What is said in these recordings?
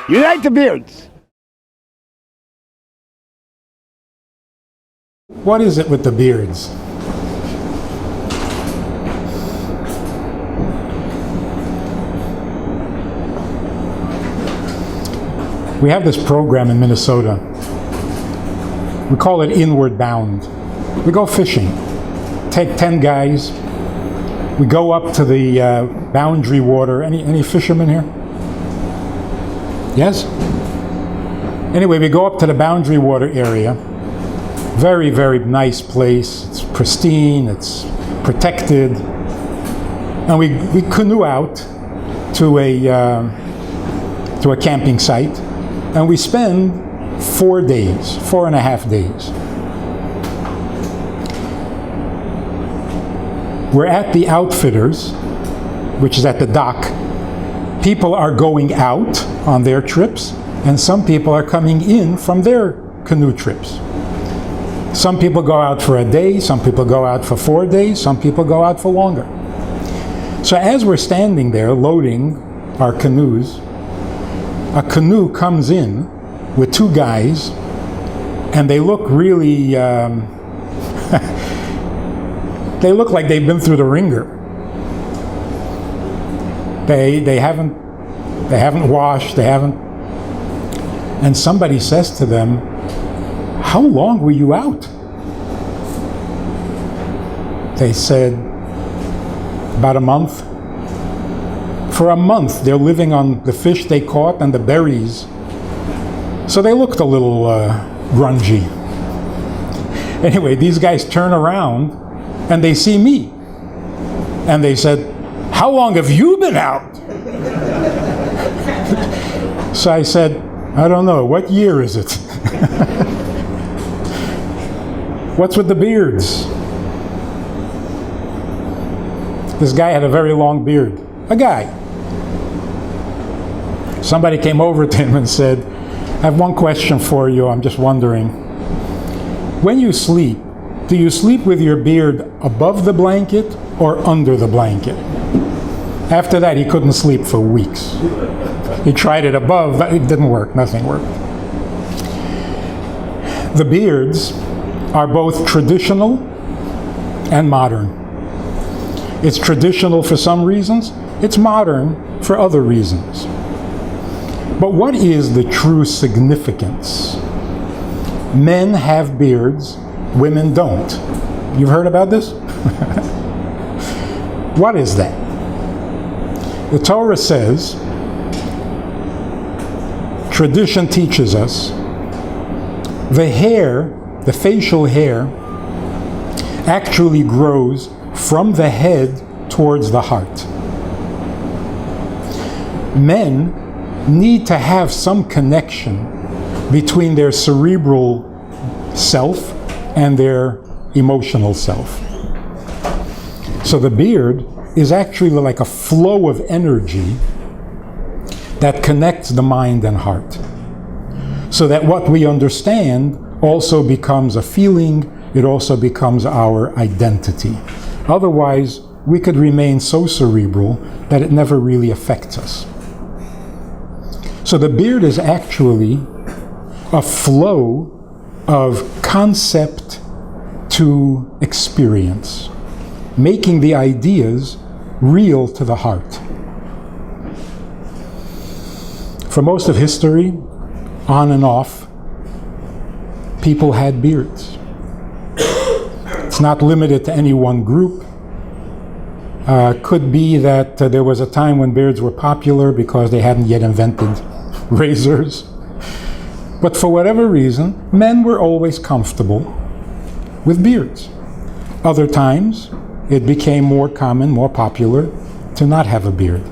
Unite the beards. What is it with the beards? We have this program in Minnesota. We call it Inward Bound. We go fishing. Take 10 guys. We go up to the boundary water. Any fishermen here? Yes? Anyway, we go up to the boundary water area. Very, very nice place. It's pristine. It's protected. And we canoe out to a camping site. And we spend 4 days, 4.5 days. We're at the Outfitters, which is at the dock. People are going out on their trips, and some people are coming in from their canoe trips. Some people go out for a day, some people go out for 4 days, some people go out for longer. So as we're standing there loading our canoes, a canoe comes in with 2 guys, and they look really, they look like they've been through the ringer. They haven't washed, and somebody says to them, "How long were you out?" They said, "About a month." For a month, they're living on the fish they caught and the berries. So they looked a little grungy. Anyway, these guys turn around and they see me. And they said, "How long have you been out?" So I said, "I don't know. What year is it?" What's with the beards? This guy had a very long beard. A guy. Somebody came over to him and said, "I have one question for you. I'm just wondering. When you sleep, do you sleep with your beard above the blanket or under the blanket?" After that, he couldn't sleep for weeks. He tried it above, but it didn't work. Nothing worked. The beards are both traditional and modern. It's traditional for some reasons. It's modern for other reasons. But what is the true significance? Men have beards, women don't. You've heard about this? What is that? The Torah says, tradition teaches us, the hair, the facial hair, actually grows from the head towards the heart. Men need to have some connection between their cerebral self and their emotional self. So the beard is actually like a flow of energy that connects the mind and heart. So that what we understand also becomes a feeling, it also becomes our identity. Otherwise, we could remain so cerebral that it never really affects us. So the beard is actually a flow of concept to experience, making the ideas real to the heart. For most of history, on and off, people had beards. It's not limited to any one group. Could be that there was a time when beards were popular because they hadn't yet invented razors. But for whatever reason, men were always comfortable with beards. Other times, it became more common, more popular to not have a beard.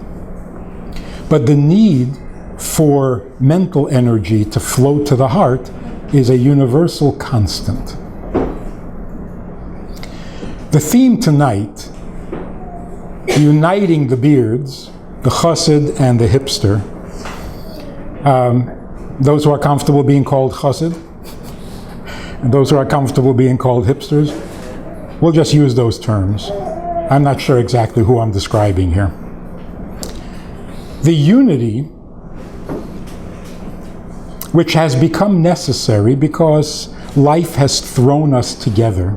But the need for mental energy to flow to the heart is a universal constant. The theme tonight, uniting the beards, the chassid and the hipster. Those who are comfortable being called chassid, and those who are comfortable being called hipsters, we'll just use those terms. I'm not sure exactly who I'm describing here. The unity which has become necessary because life has thrown us together.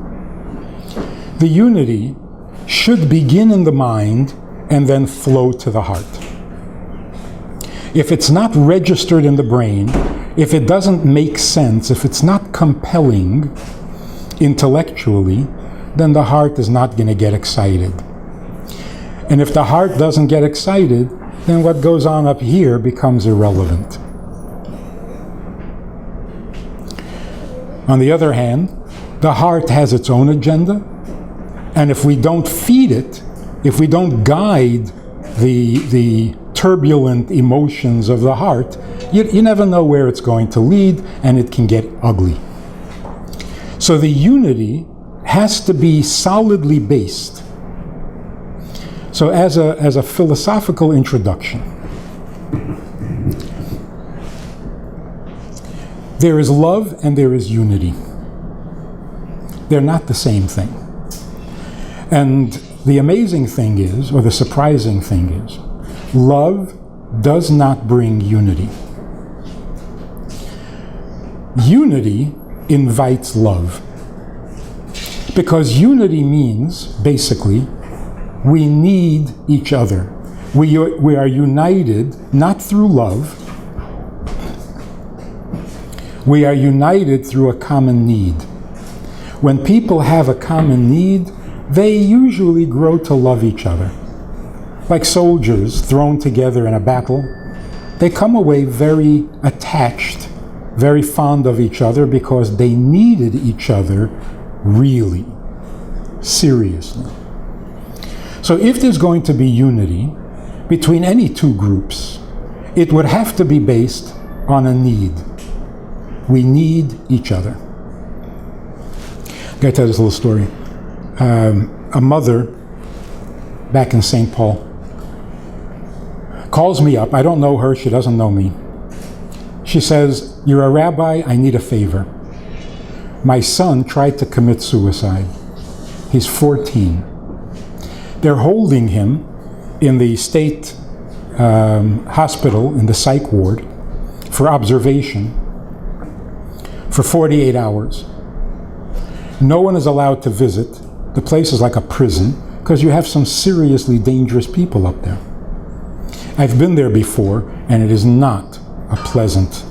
The unity should begin in the mind and then flow to the heart. If it's not registered in the brain, if it doesn't make sense, if it's not compelling intellectually, then the heart is not going to get excited. And if the heart doesn't get excited, then what goes on up here becomes irrelevant. On the other hand, the heart has its own agenda, and if we don't feed it, if we don't guide the turbulent emotions of the heart, you never know where it's going to lead, and it can get ugly. So the unity has to be solidly based. So as a philosophical introduction, there is love and there is unity. They're not the same thing. And the amazing thing is, or the surprising thing is, love does not bring unity. Unity invites love. Because unity means, basically, we need each other. We are united not through love. We are united through a common need. When people have a common need, they usually grow to love each other. Like soldiers thrown together in a battle, they come away very attached, very fond of each other because they needed each other really, seriously. So if there's going to be unity between any two groups, it would have to be based on a need. We need each other. I'm going to tell this little story. A mother back in St. Paul calls me up. I don't know her. She doesn't know me. She says, "You're a rabbi. I need a favor. My son tried to commit suicide. He's 14. They're holding him in the state hospital in the psych ward for observation for 48 hours. No one is allowed to visit. The place is like a prison because you have some seriously dangerous people up there. I've been there before, and it is not a pleasant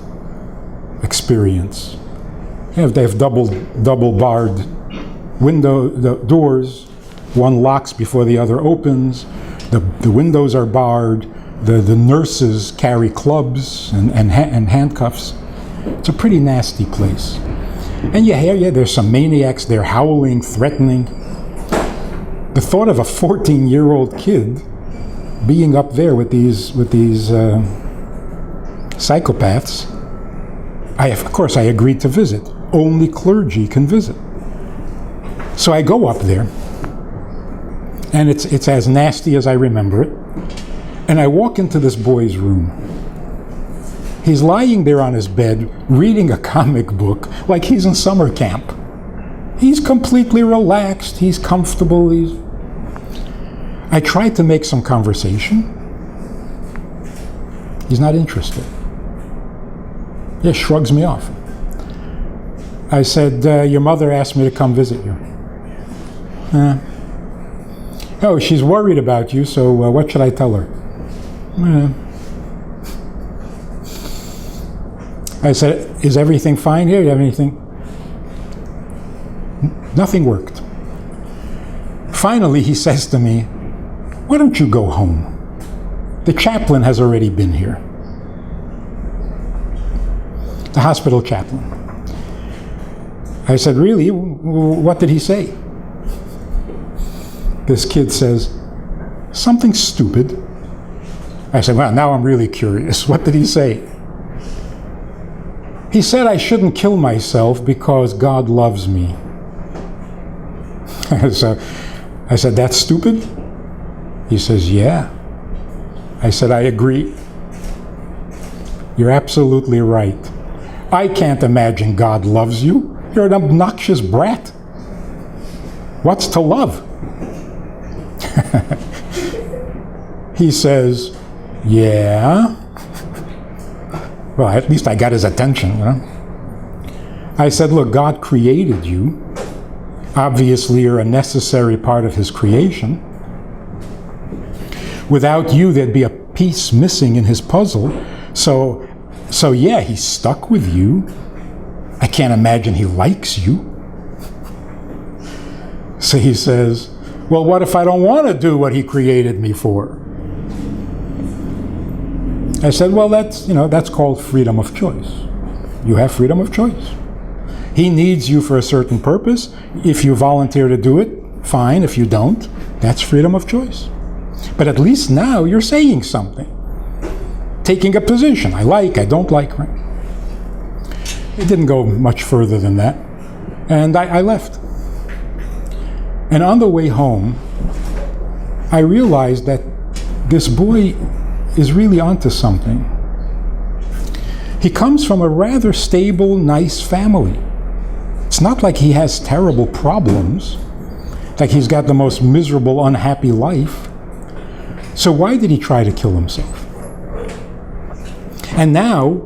experience. They have double barred the doors. One locks before the other opens. The windows are barred. The nurses carry clubs and handcuffs. It's a pretty nasty place. And you hear, there's some maniacs there howling, threatening. The thought of a 14-year-old kid being up there with these psychopaths, of course I agreed to visit. Only clergy can visit. So I go up there, and it's as nasty as I remember it. And I walk into this boy's room. He's lying there on his bed, reading a comic book like he's in summer camp. He's completely relaxed, he's comfortable. I tried to make some conversation. He's not interested. He just shrugs me off. I said, your mother asked me to come visit you. Oh, she's worried about you, so what should I tell her? I said, is everything fine here? Do you have anything? Nothing worked. Finally, he says to me, why don't you go home? The chaplain has already been here. The hospital chaplain. I said, really? What did he say? This kid says, something stupid. I said, well, now I'm really curious. What did he say? He said I shouldn't kill myself because God loves me. So I said, that's stupid? He says, yeah. I said, I agree. You're absolutely right. I can't imagine God loves you. You're an obnoxious brat. What's to love? He says, yeah. Well, at least I got his attention, you know. I said, look, God created you. Obviously, you're a necessary part of his creation. Without you, there'd be a piece missing in his puzzle. So yeah, he's stuck with you. I can't imagine he likes you. So he says, well, what if I don't want to do what he created me for? I said, well, that's called freedom of choice. You have freedom of choice. He needs you for a certain purpose. If you volunteer to do it, fine. If you don't, that's freedom of choice. But at least now you're saying something. Taking a position. I like, I don't like. Right? It didn't go much further than that. And I left. And on the way home, I realized that this boy is really onto something. He comes from a rather stable, nice family. It's not like he has terrible problems, like he's got the most miserable, unhappy life. So why did he try to kill himself? And now,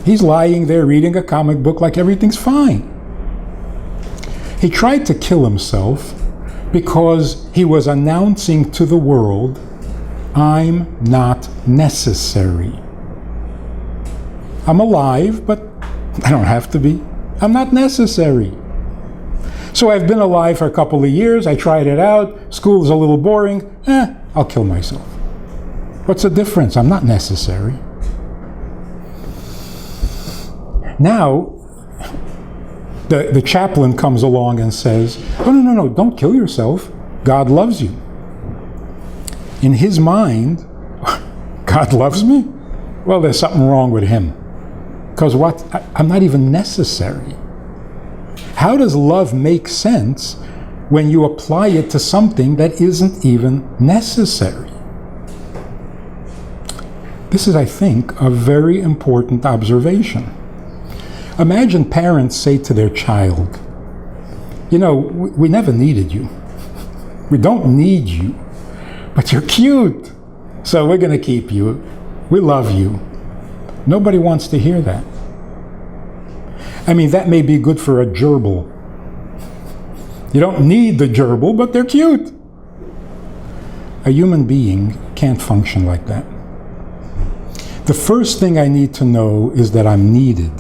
he's lying there reading a comic book like everything's fine. He tried to kill himself because he was announcing to the world, I'm not necessary. I'm alive, but I don't have to be. I'm not necessary. So I've been alive for a couple of years. I tried it out. School is a little boring. I'll kill myself. What's the difference? I'm not necessary. Now, the chaplain comes along and says, no, don't kill yourself. God loves you. In his mind, God loves me? Well, there's something wrong with him. Because I'm not even necessary. How does love make sense when you apply it to something that isn't even necessary? This is, I think, a very important observation. Imagine parents say to their child, we never needed you. We don't need you, but you're cute, so we're going to keep you. We love you. Nobody wants to hear that. I mean, that may be good for a gerbil. You don't need the gerbil, but they're cute. A human being can't function like that. The first thing I need to know is that I'm needed.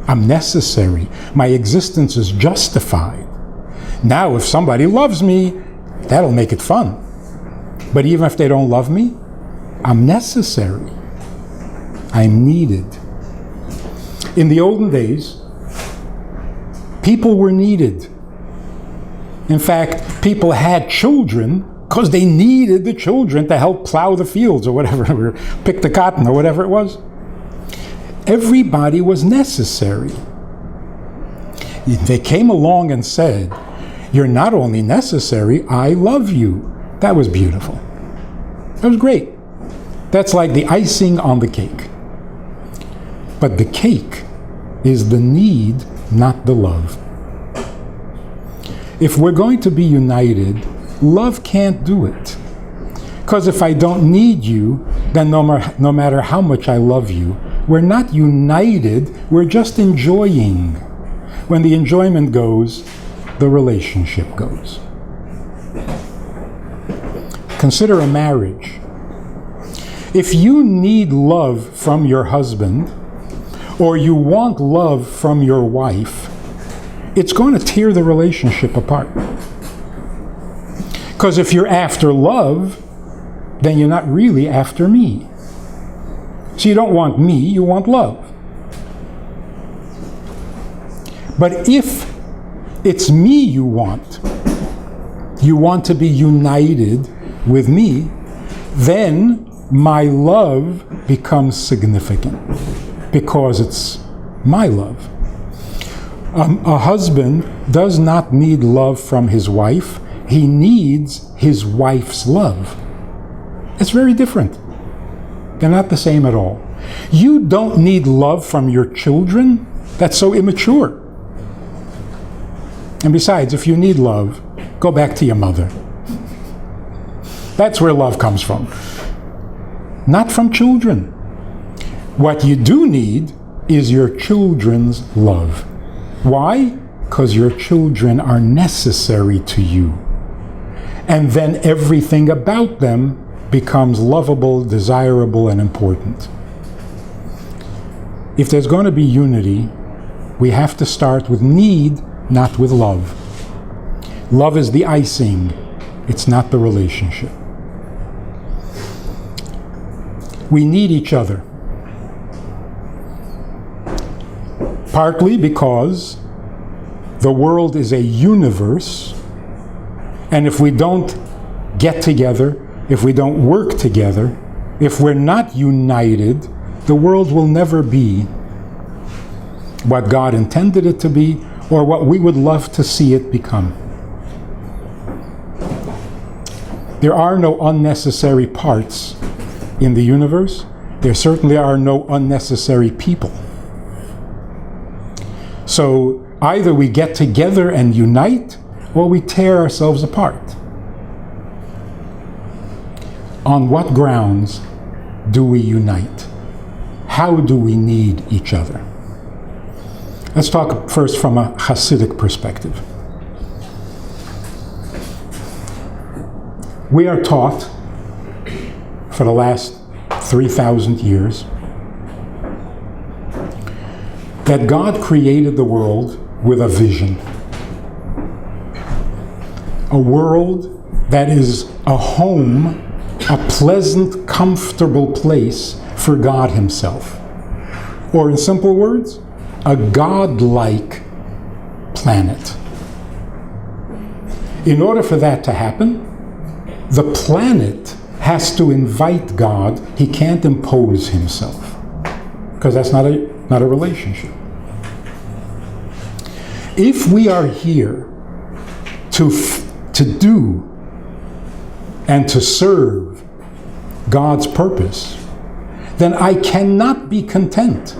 I'm necessary. My existence is justified. Now, if somebody loves me, that'll make it fun. But even if they don't love me, I'm necessary. I'm needed. In the olden days, people were needed. In fact, people had children because they needed the children to help plow the fields or whatever, or pick the cotton or whatever it was. Everybody was necessary. They came along and said, you're not only necessary, I love you. That was beautiful. That was great. That's like the icing on the cake. But the cake is the need, not the love. If we're going to be united, love can't do it. Because if I don't need you, then no matter how much I love you, we're not united, we're just enjoying. When the enjoyment goes, the relationship goes. Consider a marriage. If you need love from your husband, or you want love from your wife, it's going to tear the relationship apart. Because if you're after love, then you're not really after me. So you don't want me, you want love. But if it's me you want to be united with me, then my love becomes significant because it's my love. A husband does not need love from his wife. He needs his wife's love. It's very different. They're not the same at all. You don't need love from your children. That's so immature. And besides, if you need love, go back to your mother. That's where love comes from. Not from children. What you do need is your children's love. Why? Because your children are necessary to you. And then everything about them becomes lovable, desirable, and important. If there's going to be unity, we have to start with need, not with love. Love is the icing, it's not the relationship. We need each other. Partly because the world is a universe, and if we don't get together, if we don't work together, if we're not united, the world will never be what God intended it to be or what we would love to see it become. There are no unnecessary parts in the universe. There certainly are no unnecessary people. So either we get together and unite, or we tear ourselves apart. On what grounds do we unite? How do we need each other? Let's talk first from a Hasidic perspective. We are taught for the last 3,000 years that God created the world with a vision. A world that is a home, a pleasant, comfortable place for God Himself. Or in simple words, a God-like planet. In order for that to happen, the planet has to invite God. He can't impose Himself, because that's not a relationship. If we are here to do and to serve God's purpose, then I cannot be content.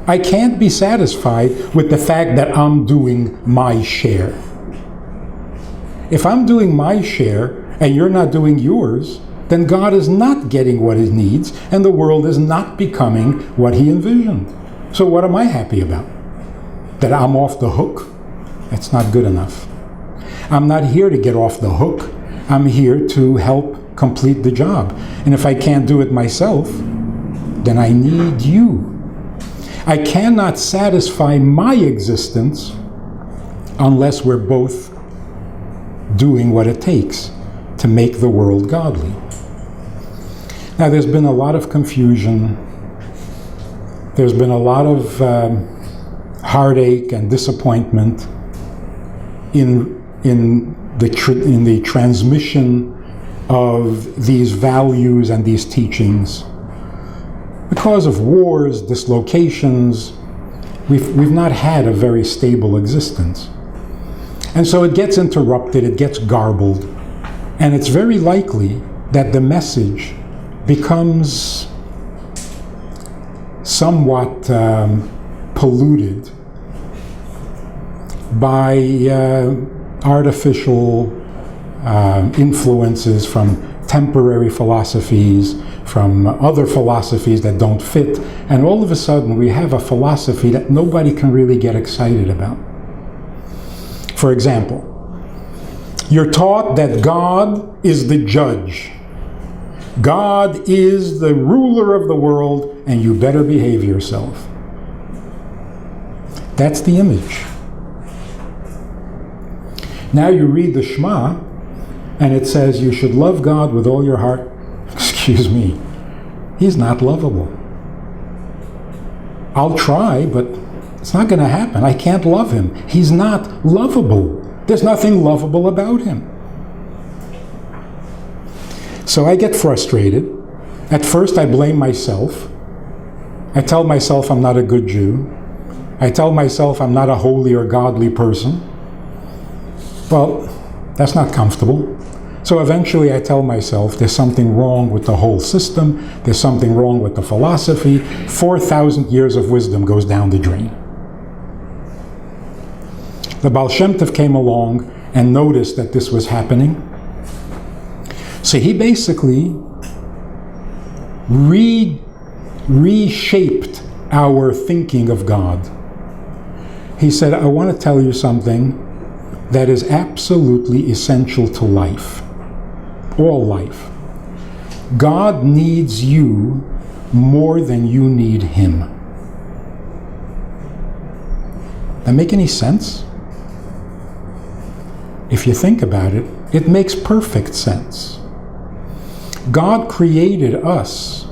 I can't be satisfied with the fact that I'm doing my share. If I'm doing my share and you're not doing yours, then God is not getting what He needs and the world is not becoming what He envisioned. So what am I happy about? That I'm off the hook? That's not good enough. I'm not here to get off the hook. I'm here to help complete the job. And if I can't do it myself, then I need you. I cannot satisfy my existence unless we're both doing what it takes to make the world godly. Now, there's been a lot of confusion. There's been a lot of heartache and disappointment in the transmission of these values and these teachings. Because of wars, dislocations, we've not had a very stable existence. And so it gets interrupted, it gets garbled, and it's very likely that the message becomes somewhat polluted by artificial influences from temporary philosophies, from other philosophies that don't fit, and all of a sudden we have a philosophy that nobody can really get excited about. For example, you're taught that God is the judge. God is the ruler of the world, and you better behave yourself. That's the image. Now you read the Shema, and it says you should love God with all your heart. Excuse me, He's not lovable. I'll try, but it's not going to happen. I can't love Him. He's not lovable. There's nothing lovable about Him. So I get frustrated. At first I blame myself. I tell myself I'm not a good Jew. I tell myself I'm not a holy or godly person. Well, that's not comfortable. So eventually I tell myself there's something wrong with the whole system. There's something wrong with the philosophy. 4,000 years of wisdom goes down the drain. The Baal Shem Tov came along and noticed that this was happening. So he basically reshaped our thinking of God. He said, I want to tell you something that is absolutely essential to life, all life. God needs you more than you need Him. That make any sense? If you think about it, it makes perfect sense. God created us.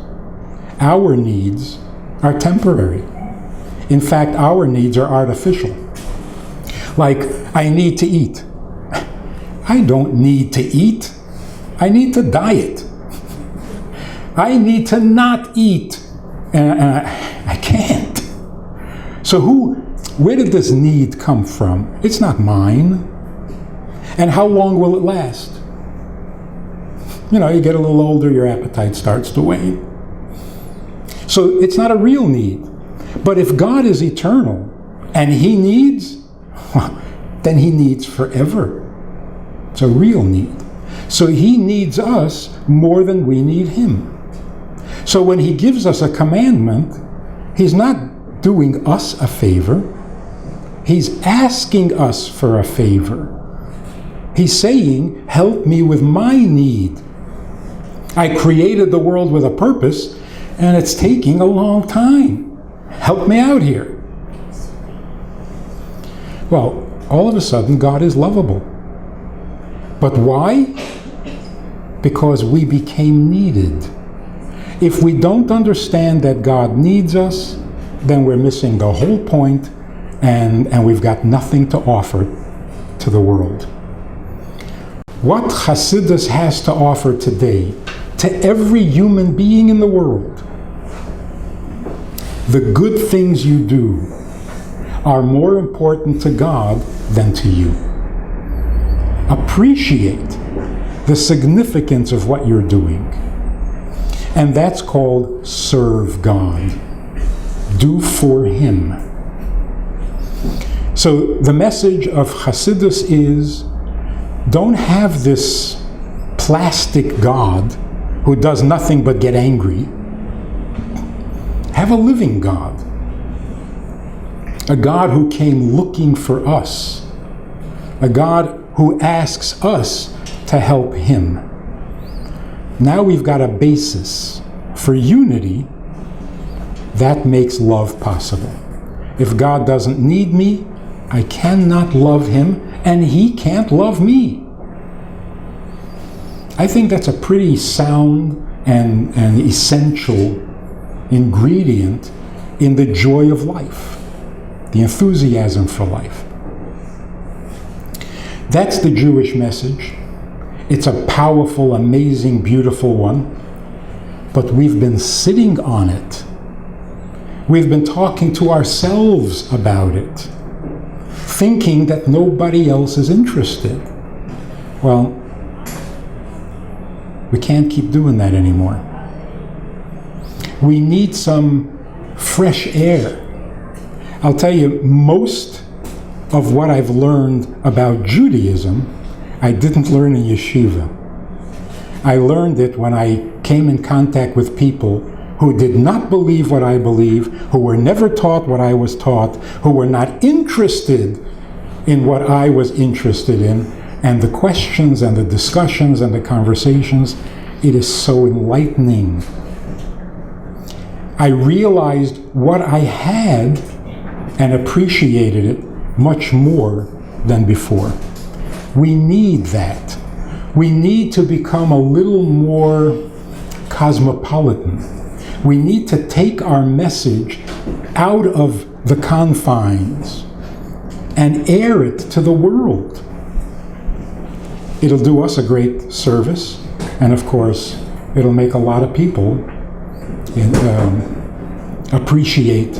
Our needs are temporary. In fact, our needs are artificial. Like, I need to eat. I don't need to eat. I need to diet. I need to not eat. And I can't. So where did this need come from? It's not mine. And how long will it last? You know, you get a little older, your appetite starts to wane. So it's not a real need. But if God is eternal and He needs, well, then He needs forever. It's a real need. So He needs us more than we need Him. So when He gives us a commandment, He's not doing us a favor. He's asking us for a favor. He's saying, help me with my need. I created the world with a purpose, and it's taking a long time. Help me out here. Well, all of a sudden, God is lovable. But why? Because we became needed. If we don't understand that God needs us, then we're missing the whole point, and we've got nothing to offer to the world. What Hasidus has to offer today to every human being in the world, the good things you do are more important to God than to you. Appreciate the significance of what you're doing. And that's called serve God. Do for Him. So the message of Hasidus is, don't have this plastic God who does nothing but get angry. Have a living God. A God who came looking for us. A God who asks us to help Him. Now we've got a basis for unity that makes love possible. If God doesn't need me, I cannot love Him, and He can't love me. I think that's a pretty sound and essential ingredient in the joy of life, the enthusiasm for life. That's the Jewish message. It's a powerful, amazing, beautiful one, but we've been sitting on it. We've been talking to ourselves about it, thinking that nobody else is interested. Well, we can't keep doing that anymore. We need some fresh air. I'll tell you, most of what I've learned about Judaism, I didn't learn in yeshiva. I learned it when I came in contact with people who did not believe what I believe, who were never taught what I was taught, who were not interested in what I was interested in, and the questions and the discussions and the conversations, it is so enlightening. I realized what I had and appreciated it much more than before. We need that. We need to become a little more cosmopolitan. We need to take our message out of the confines and air it to the world. It'll do us a great service, and of course, it'll make a lot of people appreciate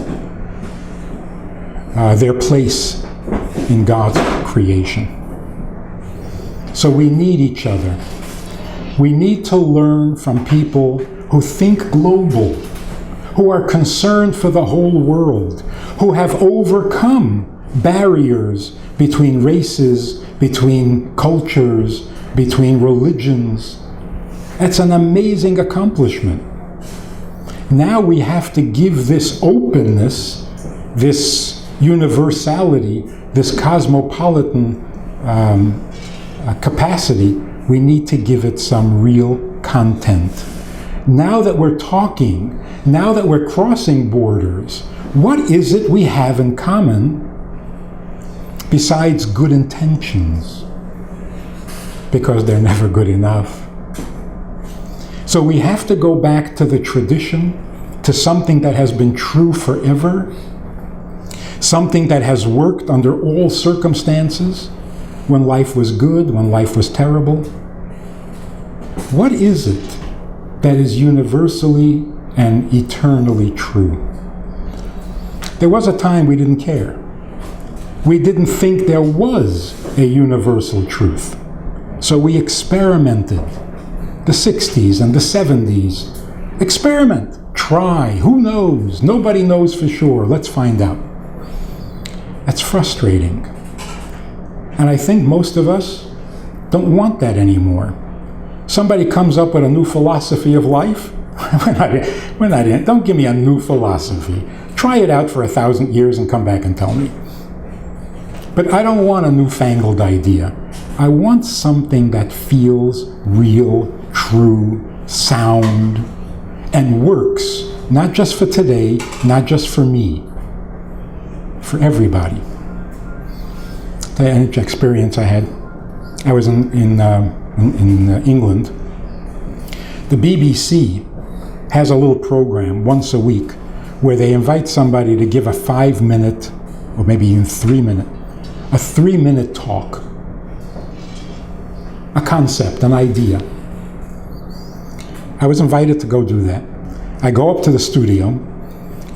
their place in God's creation. So we need each other. We need to learn from people who think global, who are concerned for the whole world, who have overcome barriers between races, between cultures, between religions. That's an amazing accomplishment. Now we have to give this openness, this universality, this cosmopolitan capacity, we need to give it some real content. Now that we're talking, now that we're crossing borders, what is it we have in common besides good intentions? Because they're never good enough. So we have to go back to the tradition, to something that has been true forever, something that has worked under all circumstances, when life was good, when life was terrible. What is it that is universally and eternally true? There was a time we didn't care. We didn't think there was a universal truth. So we experimented. The 60s and the 70s. Experiment. Try. Who knows? Nobody knows for sure. Let's find out. That's frustrating. And I think most of us don't want that anymore. Somebody comes up with a new philosophy of life. We're not in. Don't give me a new philosophy. Try it out for 1,000 years and come back and tell me. But I don't want a newfangled idea. I want something that feels real, true, sound, and works, not just for today, not just for me, for everybody. An experience I had. I was in England. The BBC has a little program once a week where they invite somebody to give a 5-minute, or maybe even 3-minute, a 3-minute talk. A concept, an idea. I was invited to go do that. I go up to the studio,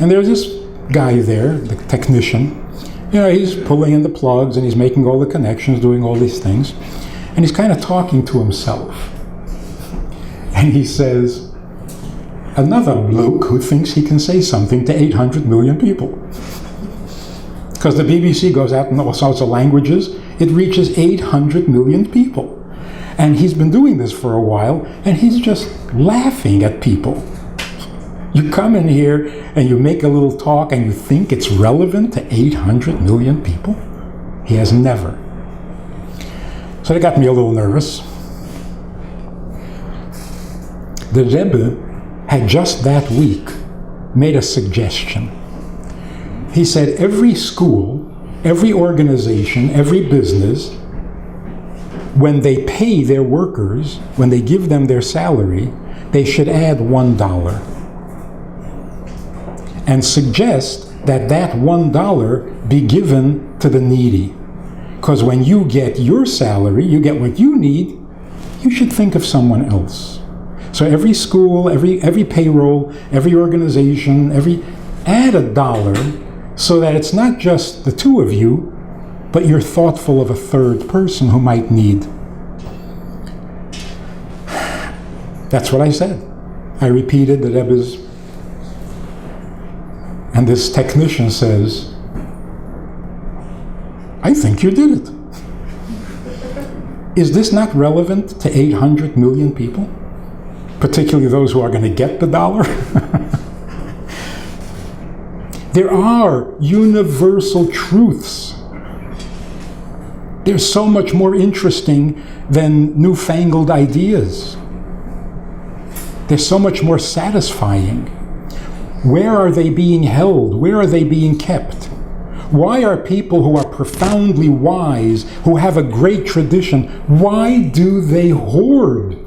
and there's this guy there, the technician. You know, he's pulling in the plugs, and he's making all the connections, doing all these things. And he's kind of talking to himself. And he says, another bloke who thinks he can say something to 800 million people. Because the BBC goes out in all sorts of languages. It reaches 800 million people. And he's been doing this for a while, and he's just laughing at people. You come in here and you make a little talk and you think it's relevant to 800 million people? He has never. So that got me a little nervous. The Rebbe had just that week made a suggestion. He said every school, every organization, every business, when they pay their workers, when they give them their salary, they should add $1 and suggest that that $1 be given to the needy. Because when you get your salary, you get what you need, you should think of someone else. So every school, every payroll, every organization, add $1 so that it's not just the two of you, but you're thoughtful of a third person who might need. That's what I said. I repeated the Rebbe's. And this technician says, I think you did it. Is this not relevant to 800 million people? Particularly those who are going to get the $1? There are universal truths. They're so much more interesting than newfangled ideas. They're so much more satisfying. Where are they being held? Where are they being kept? Why are people who are profoundly wise, who have a great tradition, why do they hoard?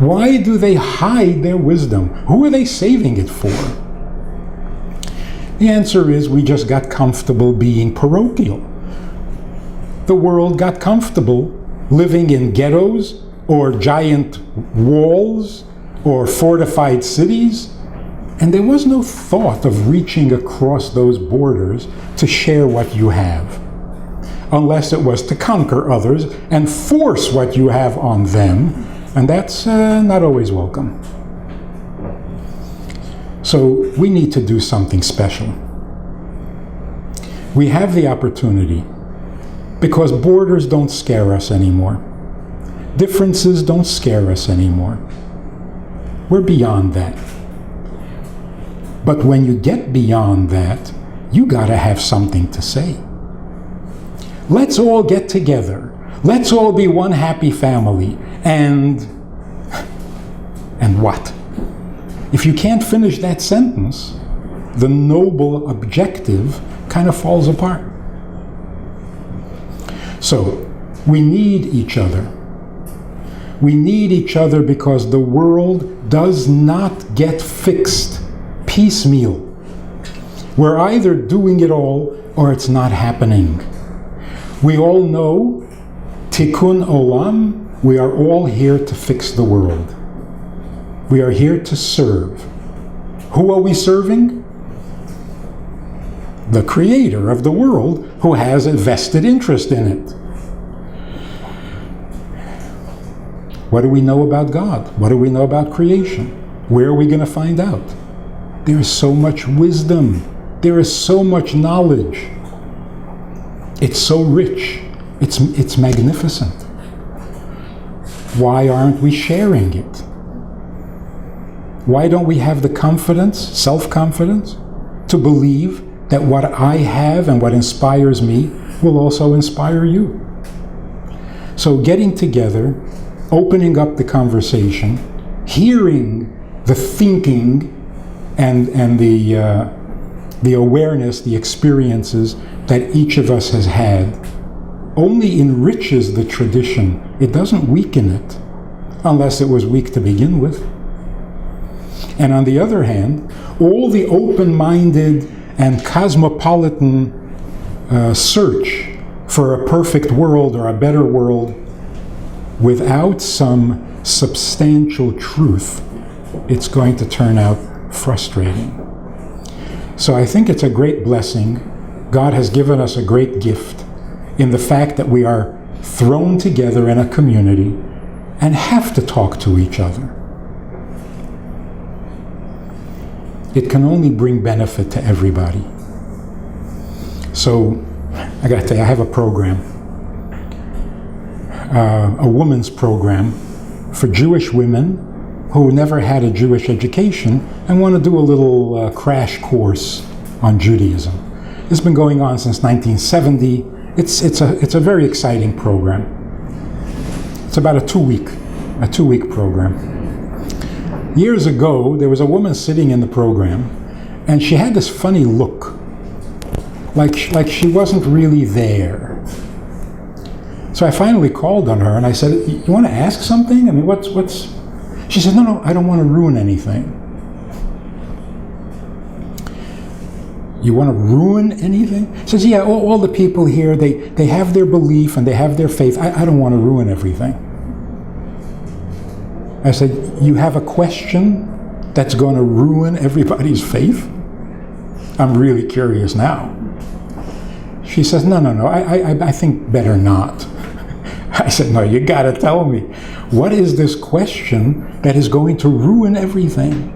Why do they hide their wisdom? Who are they saving it for? The answer is we just got comfortable being parochial. The world got comfortable living in ghettos or giant walls or fortified cities, and there was no thought of reaching across those borders to share what you have, unless it was to conquer others and force what you have on them, and that's not always welcome. So we need to do something special. We have the opportunity, because borders don't scare us anymore. Differences don't scare us anymore. We're beyond that. But when you get beyond that, you gotta have something to say. Let's all get together. Let's all be one happy family. And what? If you can't finish that sentence, the noble objective kind of falls apart. So, we need each other. We need each other because the world does not get fixed piecemeal. We're either doing it all or it's not happening. We all know, Tikkun Olam, we are all here to fix the world. We are here to serve. Who are we serving? The Creator of the world, who has a vested interest in it. What do we know about God? What do we know about creation? Where are we going to find out? There is so much wisdom. There is so much knowledge. It's so rich. It's magnificent. Why aren't we sharing it? Why don't we have the confidence, self-confidence, to believe that what I have and what inspires me will also inspire you? So getting together, opening up the conversation, hearing the thinking and the awareness, the experiences that each of us has had, only enriches the tradition. It doesn't weaken it, unless it was weak to begin with. And on the other hand, all the open-minded and cosmopolitan search for a perfect world or a better world without some substantial truth, it's going to turn out frustrating. So I think it's a great blessing. God has given us a great gift in the fact that we are thrown together in a community and have to talk to each other. It can only bring benefit to everybody. So, I gotta tell you, I have a program, a women's program for Jewish women who never had a Jewish education and want to do a little crash course on Judaism. It's been going on since 1970. It's a very exciting program. It's about a two-week program. Years ago, there was a woman sitting in the program, and she had this funny look, like she wasn't really there. So I finally called on her, and I said, "You want to ask something? I mean, what's?" She said, "No, I don't want to ruin anything." You want to ruin anything? She says, "Yeah, all the people here, they have their belief and they have their faith. I don't want to ruin everything." I said, "You have a question that's going to ruin everybody's faith?" I'm really curious now. She says, no, I think better not. I said, "No, you got to tell me. What is this question that is going to ruin everything?"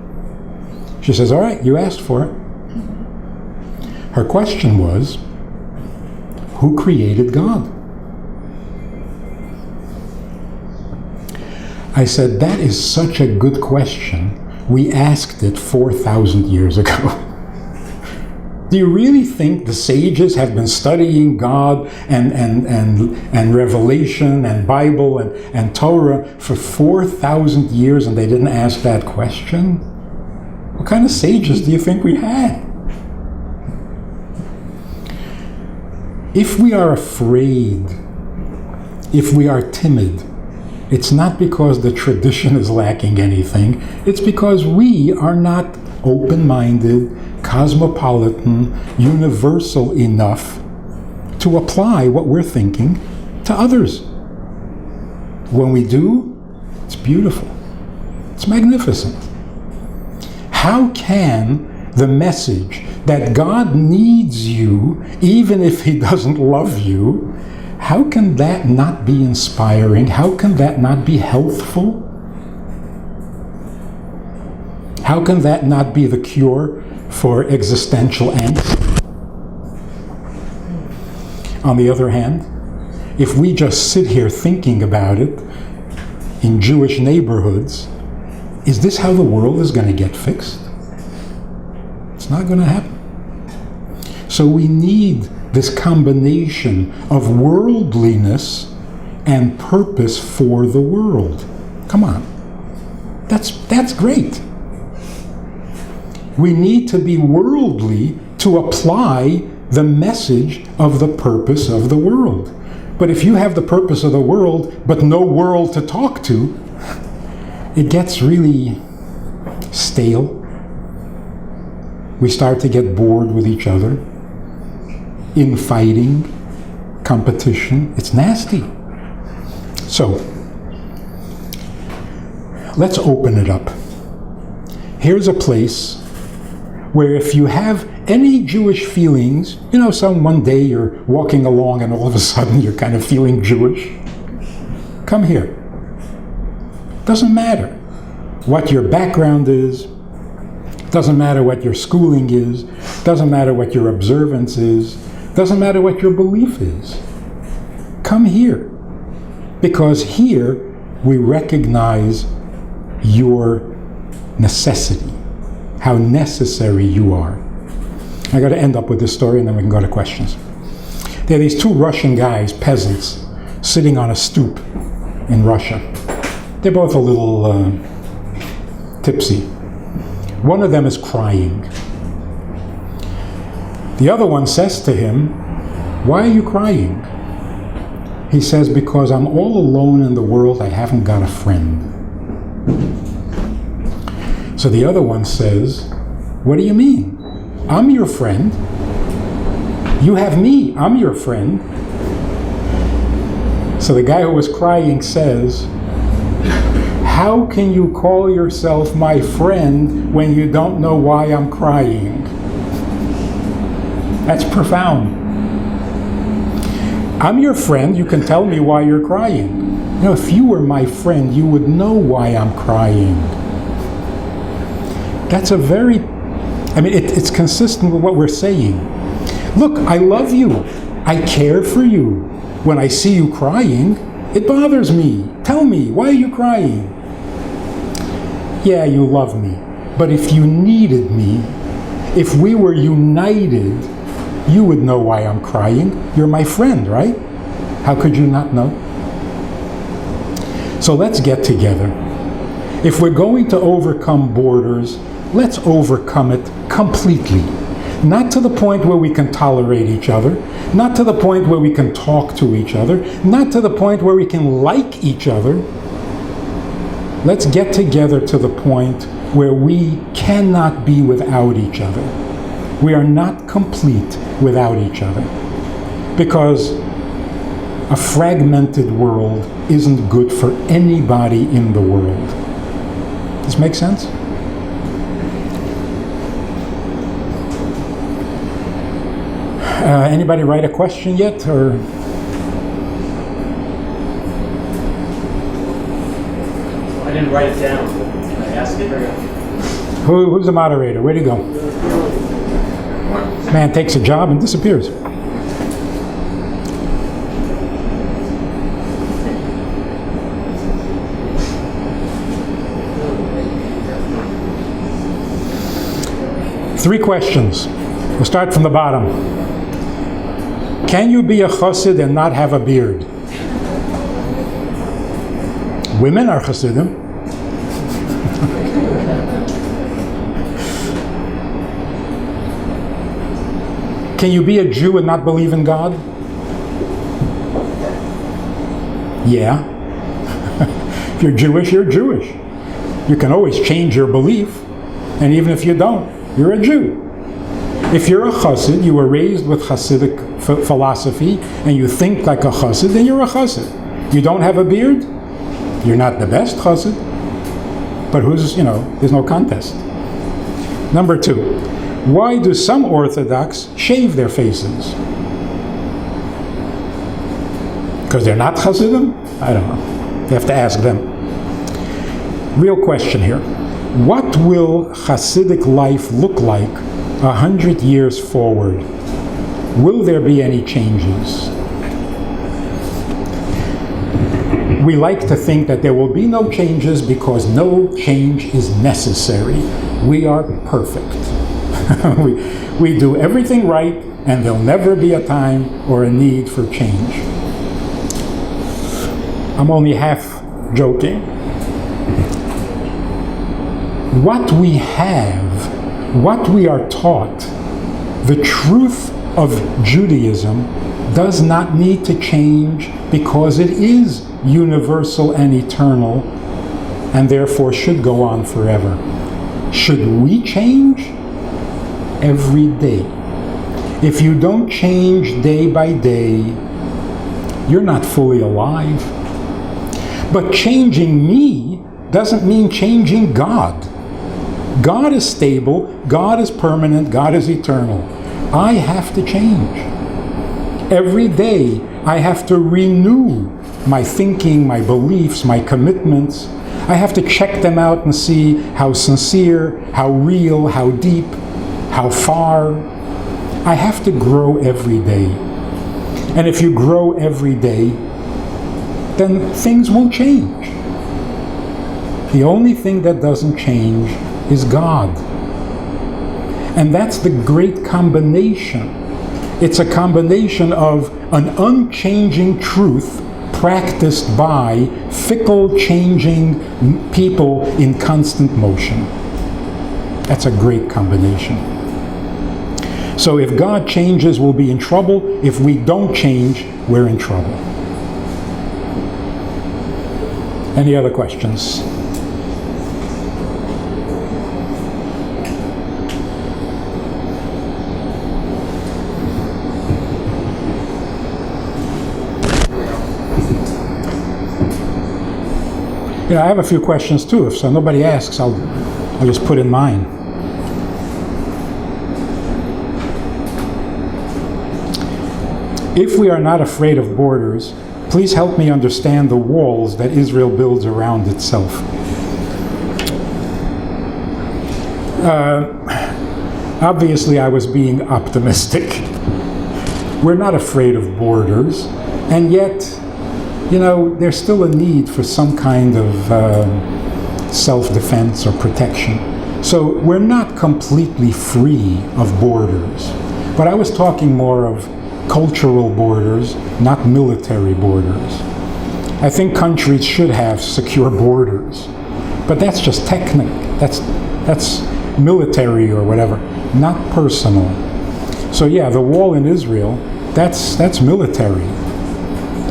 She says, "All right, you asked for it." Her question was, who created God? I said, that is such a good question. We asked it 4,000 years ago. Do you really think the sages have been studying God and Revelation and Bible and Torah for 4,000 years and they didn't ask that question? What kind of sages do you think we had? If we are afraid, if we are timid, it's not because the tradition is lacking anything. It's because we are not open-minded, cosmopolitan, universal enough to apply what we're thinking to others. When we do, it's beautiful. It's magnificent. How can the message that God needs you, even if He doesn't love you, how can that not be inspiring? How can that not be healthful? How can that not be the cure for existential angst? On the other hand, if we just sit here thinking about it in Jewish neighborhoods, is this how the world is going to get fixed? It's not going to happen. So we need this combination of worldliness and purpose for the world. Come on. That's great. We need to be worldly to apply the message of the purpose of the world. But if you have the purpose of the world, but no world to talk to, it gets really stale. We start to get bored with each other, infighting, competition. It's nasty. So, let's open it up. Here's a place where if you have any Jewish feelings, some one day you're walking along and all of a sudden you're kind of feeling Jewish, come here. Doesn't matter what your background is, doesn't matter what your schooling is, doesn't matter what your observance is, doesn't matter what your belief is. Come here, because here we recognize your necessity, how necessary you are. I got to end up with this story and then we can go to questions. There are these two Russian guys, peasants, sitting on a stoop in Russia. They're both a little tipsy. One of them is crying. The other one says to him, "Why are you crying?" He says, "Because I'm all alone in the world, I haven't got a friend." So the other one says, "What do you mean? I'm your friend. You have me, I'm your friend." So the guy who was crying says, "How can you call yourself my friend when you don't know why I'm crying?" That's profound. I'm your friend, you can tell me why you're crying. If you were my friend, you would know why I'm crying. That's it's consistent with what we're saying. Look, I love you. I care for you. When I see you crying, it bothers me. Tell me, why are you crying? Yeah, you love me. But if you needed me, if we were united, you would know why I'm crying. You're my friend, right? How could you not know? So let's get together. If we're going to overcome borders, let's overcome it completely. Not to the point where we can tolerate each other, not to the point where we can talk to each other, not to the point where we can like each other. Let's get together to the point where we cannot be without each other. We are not complete without each other. Because a fragmented world isn't good for anybody in the world. Does this make sense? Anybody write a question yet, or? I didn't write it down. Can I ask it? Who's the moderator? Where'd he go? Man takes a job and disappears. Three questions. We'll start from the bottom. Can you be a chassid and not have a beard? Women are chassidim. Can you be a Jew and not believe in God? Yeah. If you're Jewish, you're Jewish. You can always change your belief, and even if you don't, you're a Jew. If you're a chassid, you were raised with Hasidic philosophy, and you think like a chassid, then you're a chassid. You don't have a beard, you're not the best chassid, but there's no contest. Number two, why do some Orthodox shave their faces? Because they're not chassidim? I don't know. You have to ask them. Real question here. What will Hasidic life look like 100 years forward? Will there be any changes? We like to think that there will be no changes because no change is necessary. We are perfect. we do everything right, and there'll never be a time or a need for change. I'm only half joking. What we have, what we are taught, the truth of Judaism does not need to change because it is universal and eternal, and therefore should go on forever. Should we change? Every day. If you don't change day by day, you're not fully alive. But changing me doesn't mean changing God. God is stable, God is permanent, God is eternal. I have to change. Every day I have to renew my thinking, my beliefs, my commitments. I have to check them out and see how sincere, how real, how deep, how far. I have to grow every day. And if you grow every day, then things will change. The only thing that doesn't change is God. And that's the great combination. It's a combination of an unchanging truth practiced by fickle, changing people in constant motion. That's a great combination. So if God changes, we'll be in trouble. If we don't change, we're in trouble. Any other questions? You know, I have a few questions too. If so nobody asks, I'll just put in mine. If we are not afraid of borders, please help me understand the walls that Israel builds around itself. Obviously, I was being optimistic. We're not afraid of borders, and yet, you know, there's still a need for some kind of self-defense or protection. So we're not completely free of borders. But I was talking more of cultural borders, not military borders. I think countries should have secure borders, but that's just technical. That's military or whatever, not personal. So yeah, the wall in Israel, that's military.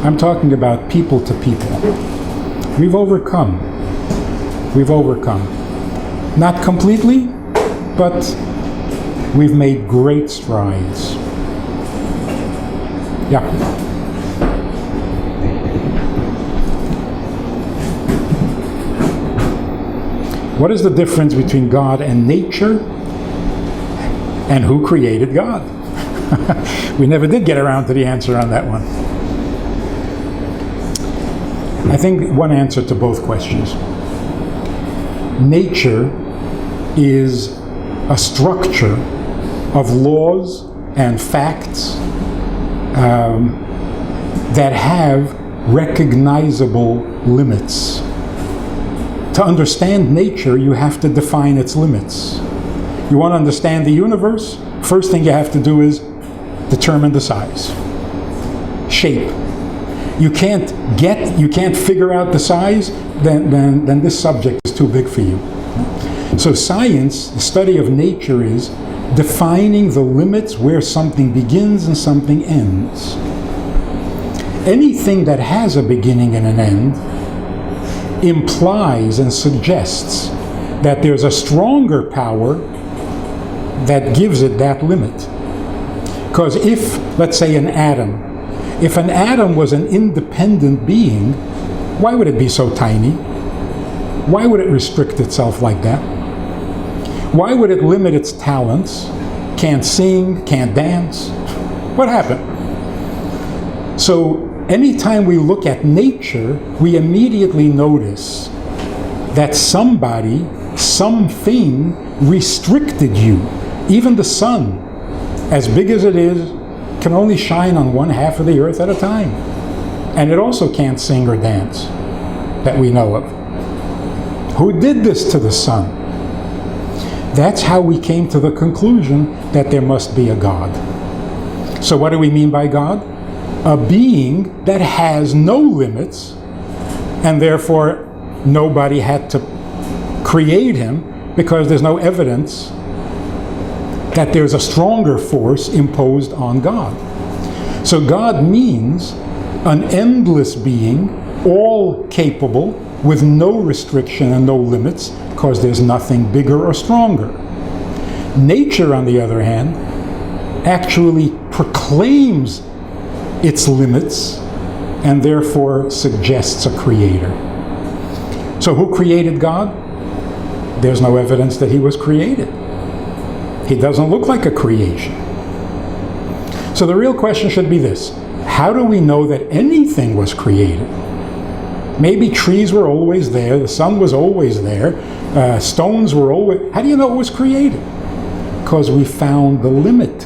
I'm talking about people to people. We've overcome. We've overcome. Not completely, but we've made great strides. Yeah. What is the difference between God and nature? And who created God? We never did get around to the answer on that one. I think one answer to both questions. Nature is a structure of laws and facts that have recognizable limits. To understand nature, you have to define its limits. You want to understand the universe? First thing you have to do is determine the size, shape. You can't figure out the size, then this subject is too big for you. So science, the study of nature, is defining the limits where something begins and something ends. Anything that has a beginning and an end implies and suggests that there's a stronger power that gives it that limit. Because if, let's say, an atom was an independent being, why would it be so tiny? Why would it restrict itself like that? Why would it limit its talents? Can't sing, can't dance? What happened? So anytime we look at nature, we immediately notice that somebody, something restricted you. Even the sun, as big as it is, can only shine on one half of the earth at a time. And it also can't sing or dance, that we know of. Who did this to the sun? That's how we came to the conclusion that there must be a God. So what do we mean by God? A being that has no limits, and therefore nobody had to create him, because there's no evidence that there's a stronger force imposed on God. So God means an endless being, all capable, with no restriction and no limits, because there's nothing bigger or stronger. Nature, on the other hand, actually proclaims its limits and therefore suggests a creator. So who created God? There's no evidence that he was created. He doesn't look like a creation. So the real question should be this: how do we know that anything was created? Maybe trees were always there, the sun was always there, stones were always... How do you know it was created? Because we found the limit.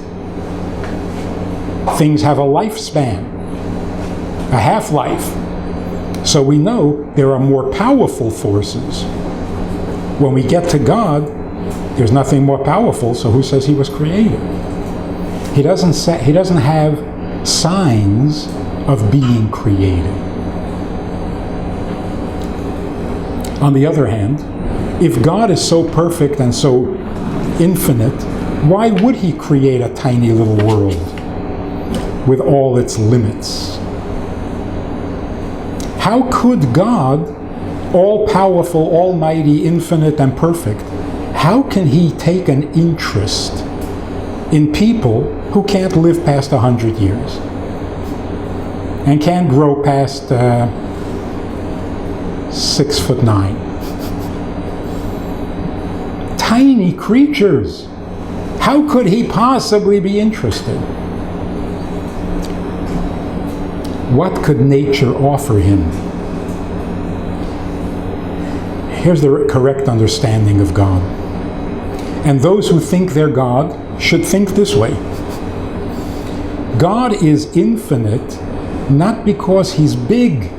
Things have a lifespan, a half-life. So we know there are more powerful forces. When we get to God, there's nothing more powerful, so who says he was created? He doesn't have signs of being created. On the other hand, if God is so perfect and so infinite, why would he create a tiny little world with all its limits? How could God, all-powerful, almighty, infinite, and perfect, how can he take an interest in people who can't live past 100 years and can't grow past 6'9"? Tiny creatures. How could he possibly be interested? What could nature offer him? Here's the correct understanding of God. And those who think they're God should think this way. God is infinite not because he's big.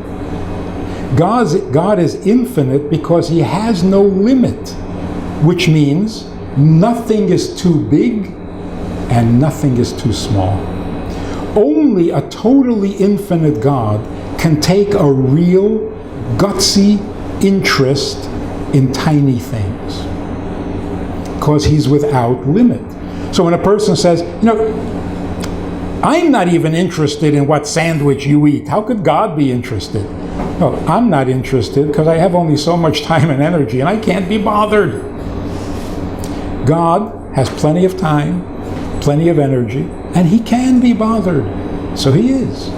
God is infinite because he has no limit, which means nothing is too big and nothing is too small. Only a totally infinite God can take a real, gutsy interest in tiny things, because he's without limit. So when a person says, I'm not even interested in what sandwich you eat, how could God be interested? No, I'm not interested because I have only so much time and energy and I can't be bothered. God has plenty of time, plenty of energy, and he can be bothered. So he is.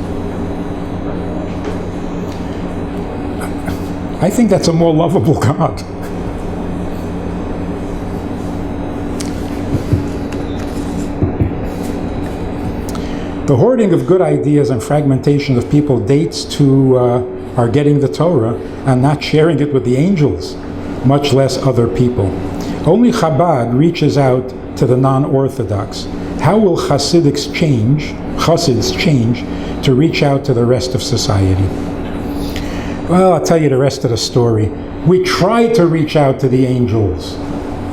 I think that's a more lovable God. The hoarding of good ideas and fragmentation of people dates to our getting the Torah and not sharing it with the angels, much less other people. Only Chabad reaches out to the non-Orthodox. How will Chassids change to reach out to the rest of society? Well, I'll tell you the rest of the story. We try to reach out to the angels.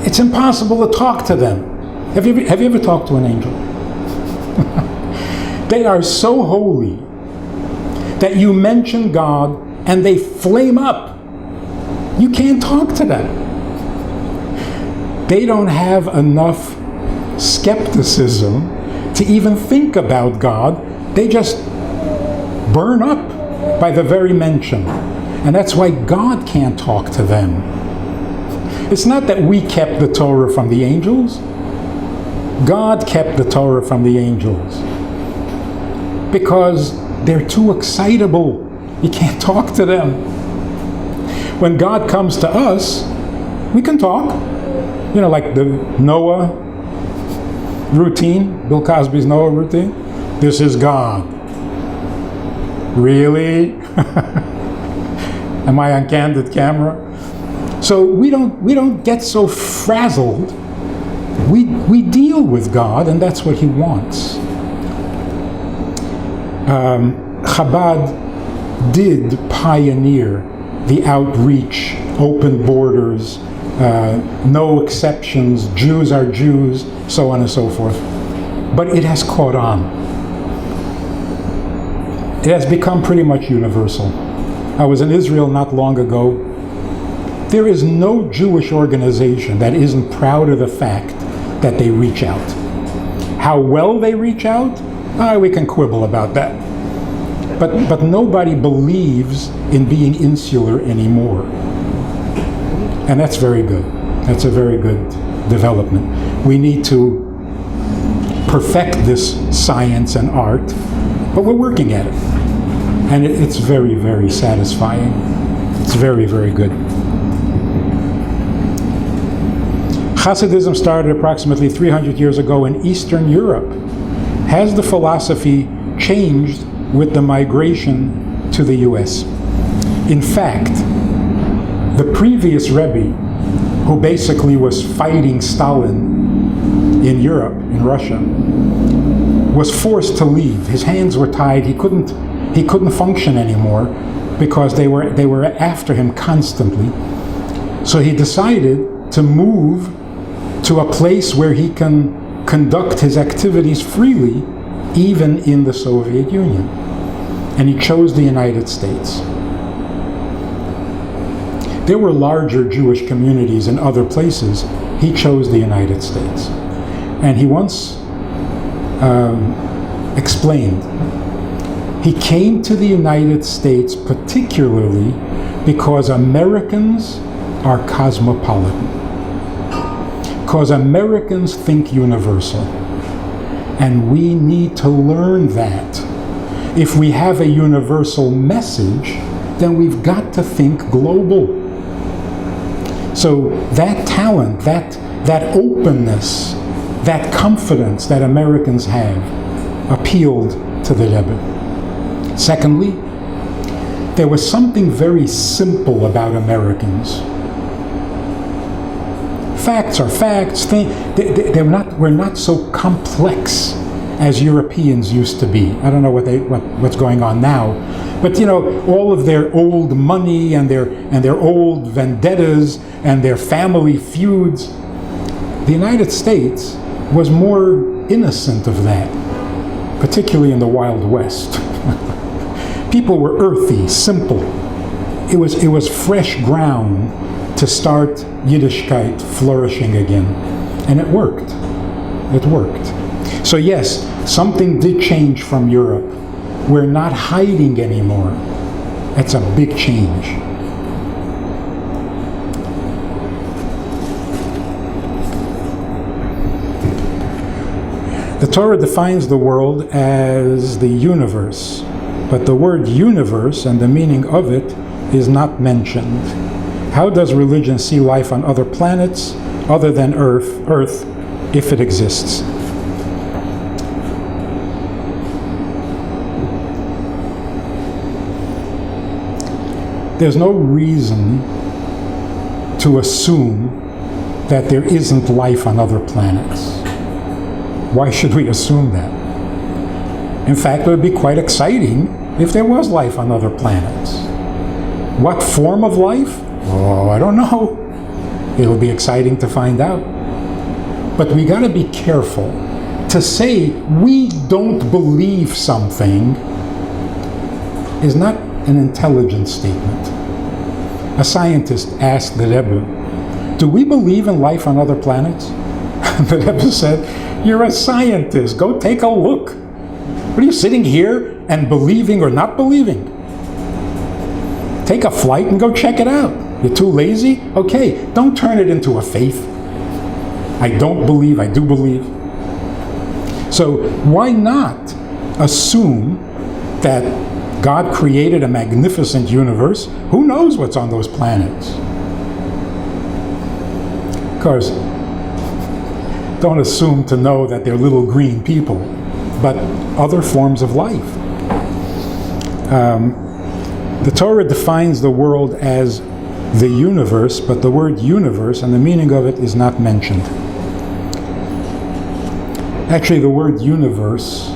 It's impossible to talk to them. Have you ever talked to an angel? They are so holy that you mention God and they flame up. You can't talk to them. They don't have enough skepticism to even think about God. They just burn up by the very mention. And that's why God can't talk to them. It's not that we kept the Torah from the angels. God kept the Torah from the angels. Because they're too excitable. You can't talk to them. When God comes to us, we can talk. Like the Noah routine, Bill Cosby's Noah routine. This is God. Really? Am I on candid camera? So we don't get so frazzled. We deal with God, and that's what he wants. Chabad did pioneer the outreach, open borders, no exceptions, Jews are Jews, so on and so forth. But it has caught on. It has become pretty much universal. I was in Israel not long ago. There is no Jewish organization that isn't proud of the fact that they reach out. How well they reach out, we can quibble about that. But nobody believes in being insular anymore. And that's very good. That's a very good development. We need to perfect this science and art, but we're working at it. And it's very, very satisfying. It's very, very good. Hasidism started approximately 300 years ago in Eastern Europe. Has the philosophy changed with the migration to the US? In fact, the previous Rebbe, who basically was fighting Stalin in Europe, in Russia, was forced to leave. His hands were tied. He couldn't function anymore because they were after him constantly. So he decided to move to a place where he can conduct his activities freely, even in the Soviet Union. And he chose the United States. There were larger Jewish communities in other places. He chose the United States. And he once explained, he came to the United States particularly because Americans are cosmopolitan. Because Americans think universal. And we need to learn that. If we have a universal message, then we've got to think global. So that talent, that openness, that confidence that Americans have appealed to the Rebbe. Secondly, there was something very simple about Americans. Facts are facts. We're not so complex as Europeans used to be. I don't know what's going on now, but all of their old money and their old vendettas and their family feuds. The United States was more innocent of that, particularly in the Wild West. People were earthy, simple. It was fresh ground to start Yiddishkeit flourishing again. And it worked. It worked. So yes, something did change from Europe. We're not hiding anymore. That's a big change. The Torah defines the world as the universe, but the word universe and the meaning of it is not mentioned. How does religion see life on other planets other than Earth, if it exists? There's no reason to assume that there isn't life on other planets. Why should we assume that? In fact, it would be quite exciting if there was life on other planets. What form of life? Oh, I don't know. It'll be exciting to find out. But we gotta be careful. To say we don't believe something is not an intelligent statement. A scientist asked the Rebbe, do we believe in life on other planets? The Rebbe said, you're a scientist, go take a look. What are you sitting here and believing or not believing? Take a flight and go check it out. You're too lazy? Okay, don't turn it into a faith. I don't believe, I do believe. So why not assume that God created a magnificent universe? Who knows what's on those planets? Because don't assume to know that they're little green people, but other forms of life. The Torah defines the world as the universe, but the word universe and the meaning of it is not mentioned. Actually, the word universe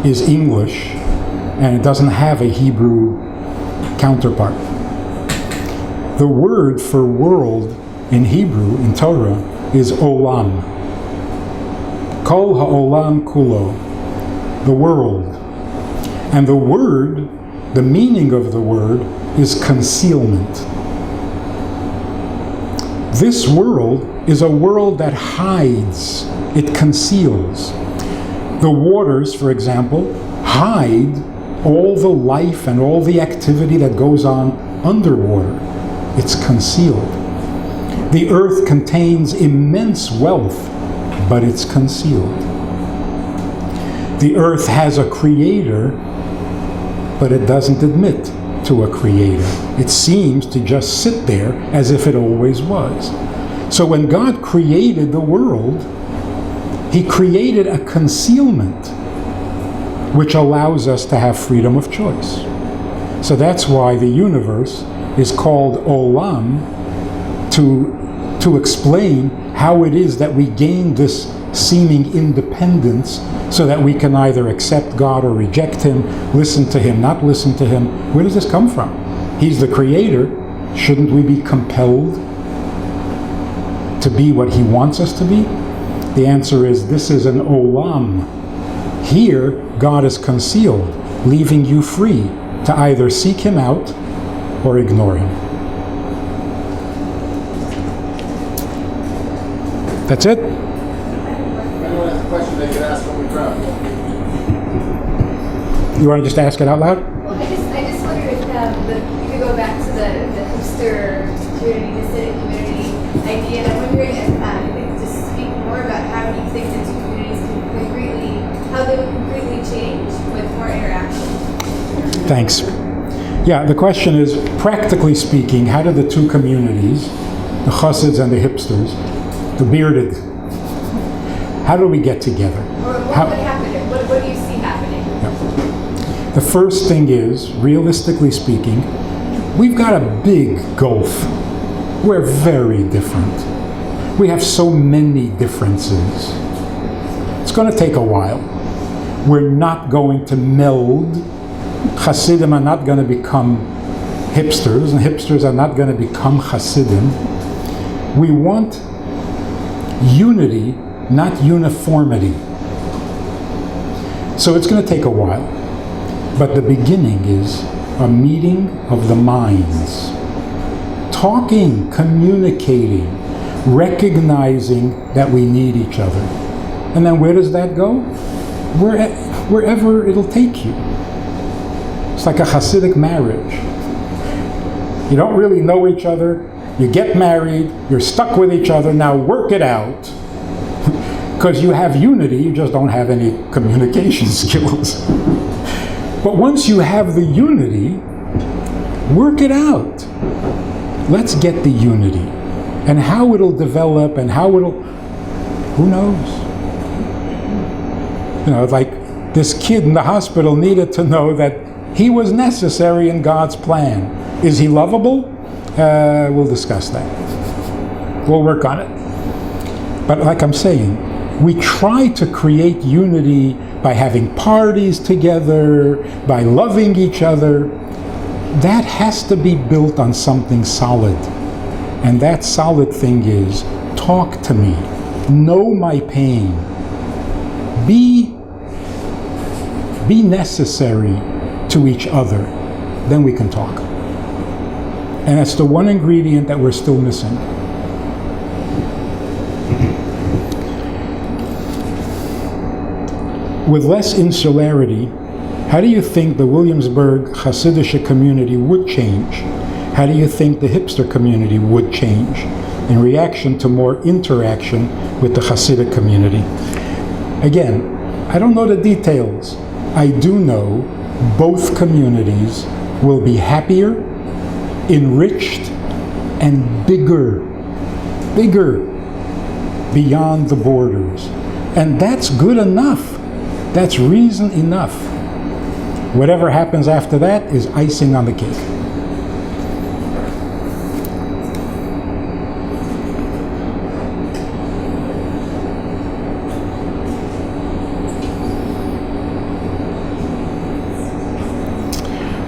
is English, and it doesn't have a Hebrew counterpart. The word for world in Hebrew, in Torah, is olam. Kol ha'olam kulo, the world. And the word, the meaning of the word, is concealment. This world is a world that hides, it conceals. The waters, for example, hide all the life and all the activity that goes on underwater. It's concealed. The earth contains immense wealth, but it's concealed. The earth has a creator, but it doesn't admit to a creator. It seems to just sit there as if it always was. So when God created the world, He created a concealment which allows us to have freedom of choice. So that's why the universe is called Olam, to explain how it is that we gain this seeming independence so that we can either accept God or reject Him, listen to Him, not listen to Him. Where does this come from? He's the creator. Shouldn't we be compelled to be what He wants us to be? The answer is this is an olam. Here, God is concealed, leaving you free to either seek Him out or ignore Him. That's it? Anyone has a question they can ask when we drop. You want to just ask it out loud? Well, I just wonder if you could go back to the hipster community, the Hasidic community idea, and I'm wondering if you could just speak more about how you think the two communities how they would completely change with more interaction. Thanks. Yeah, the question is, practically speaking, how do the two communities, the Chassids and the hipsters, the bearded, how do we get together? Or what would happen? What do you see happening? Yeah. The first thing is, realistically speaking, we've got a big gulf. We're very different. We have so many differences. It's going to take a while. We're not going to meld. Hasidim are not going to become hipsters, and hipsters are not going to become Hasidim. We want unity, not uniformity. So it's going to take a while. But the beginning is a meeting of the minds. Talking, communicating, recognizing that we need each other. And then where does that go? Wherever it'll take you. It's like a Hasidic marriage. You don't really know each other. You get married. You're stuck with each other. Now work it out. Because you have unity, you just don't have any communication skills. But once you have the unity, work it out. Let's get the unity. And how it'll develop and how it'll, who knows? You know, like this kid in the hospital needed to know that he was necessary in God's plan. Is he lovable? We'll discuss that. We'll work on it. But like I'm saying, we try to create unity by having parties together, by loving each other. That has to be built on something solid. And that solid thing is, talk to me. Know my pain. Be necessary to each other. Then we can talk. And that's the one ingredient that we're still missing. With less insularity, how do you think the Williamsburg Hasidic community would change? How do you think the hipster community would change in reaction to more interaction with the Hasidic community? Again, I don't know the details. I do know both communities will be happier, enriched, and bigger beyond the borders. And that's good enough. That's reason enough. Whatever happens after that is icing on the cake.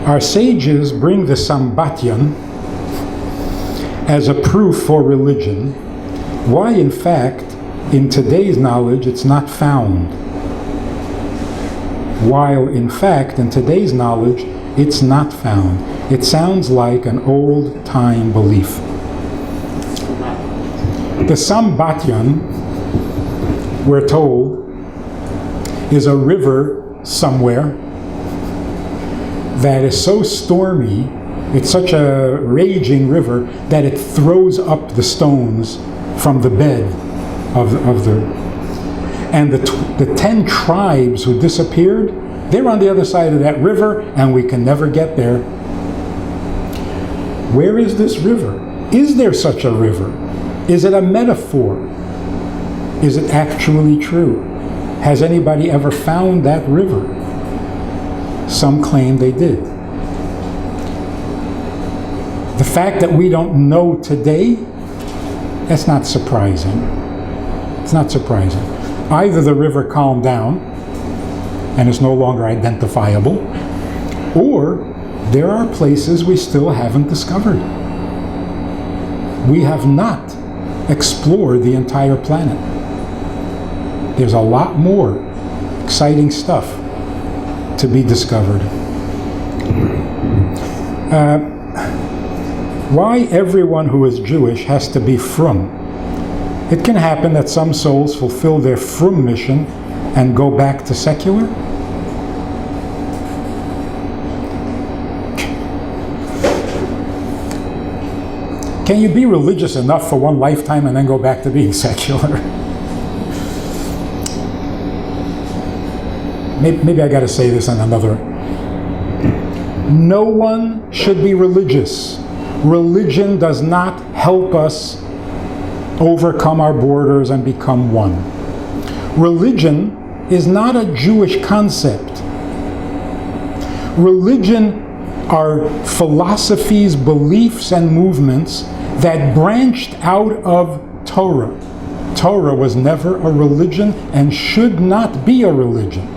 Our sages bring the Sambatyan as a proof for religion, why in fact, in today's knowledge, it's not found. While in fact, in today's knowledge, it's not found. It sounds like an old-time belief. The Sambatyon, we're told, is a river somewhere that is so stormy, it's such a raging river that it throws up the stones from the bed of the... And the 10 tribes who disappeared, they're on the other side of that river, and we can never get there. Where is this river? Is there such a river? Is it a metaphor? Is it actually true? Has anybody ever found that river? Some claim they did. The fact that we don't know today, that's not surprising. It's not surprising. Either the river calmed down and is no longer identifiable, or there are places we still haven't discovered. We have not explored the entire planet. There's a lot more exciting stuff to be discovered. Why everyone who is Jewish has to be frum? It can happen that some souls fulfill their frum mission and go back to secular. Can you be religious enough for one lifetime and then go back to being secular? Maybe I got to say this on another. No one should be religious. Religion does not help us overcome our borders and become one. Religion is not a Jewish concept. Religion are philosophies, beliefs, and movements that branched out of Torah. Torah was never a religion and should not be a religion.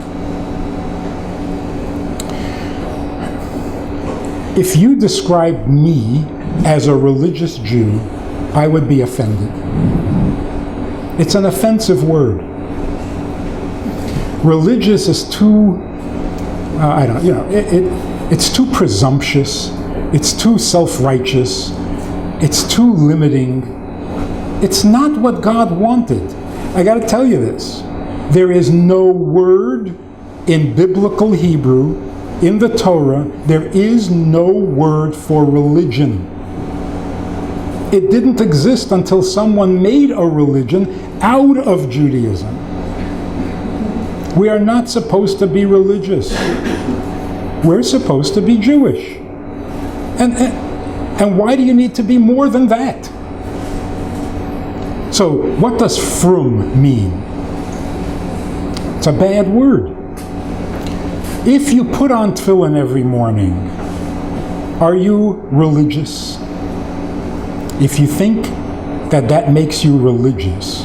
If you described me as a religious Jew, I would be offended. It's an offensive word. Religious is too, it's too presumptuous, it's too self-righteous, it's too limiting. It's not what God wanted. I got to tell you this. There is no word in biblical Hebrew, in the Torah, there is no word for religion. It didn't exist until someone made a religion out of Judaism. We are not supposed to be religious. We're supposed to be Jewish. And why do you need to be more than that? So, what does frum mean? It's a bad word. If you put on tefillin every morning, are you religious? If you think that that makes you religious,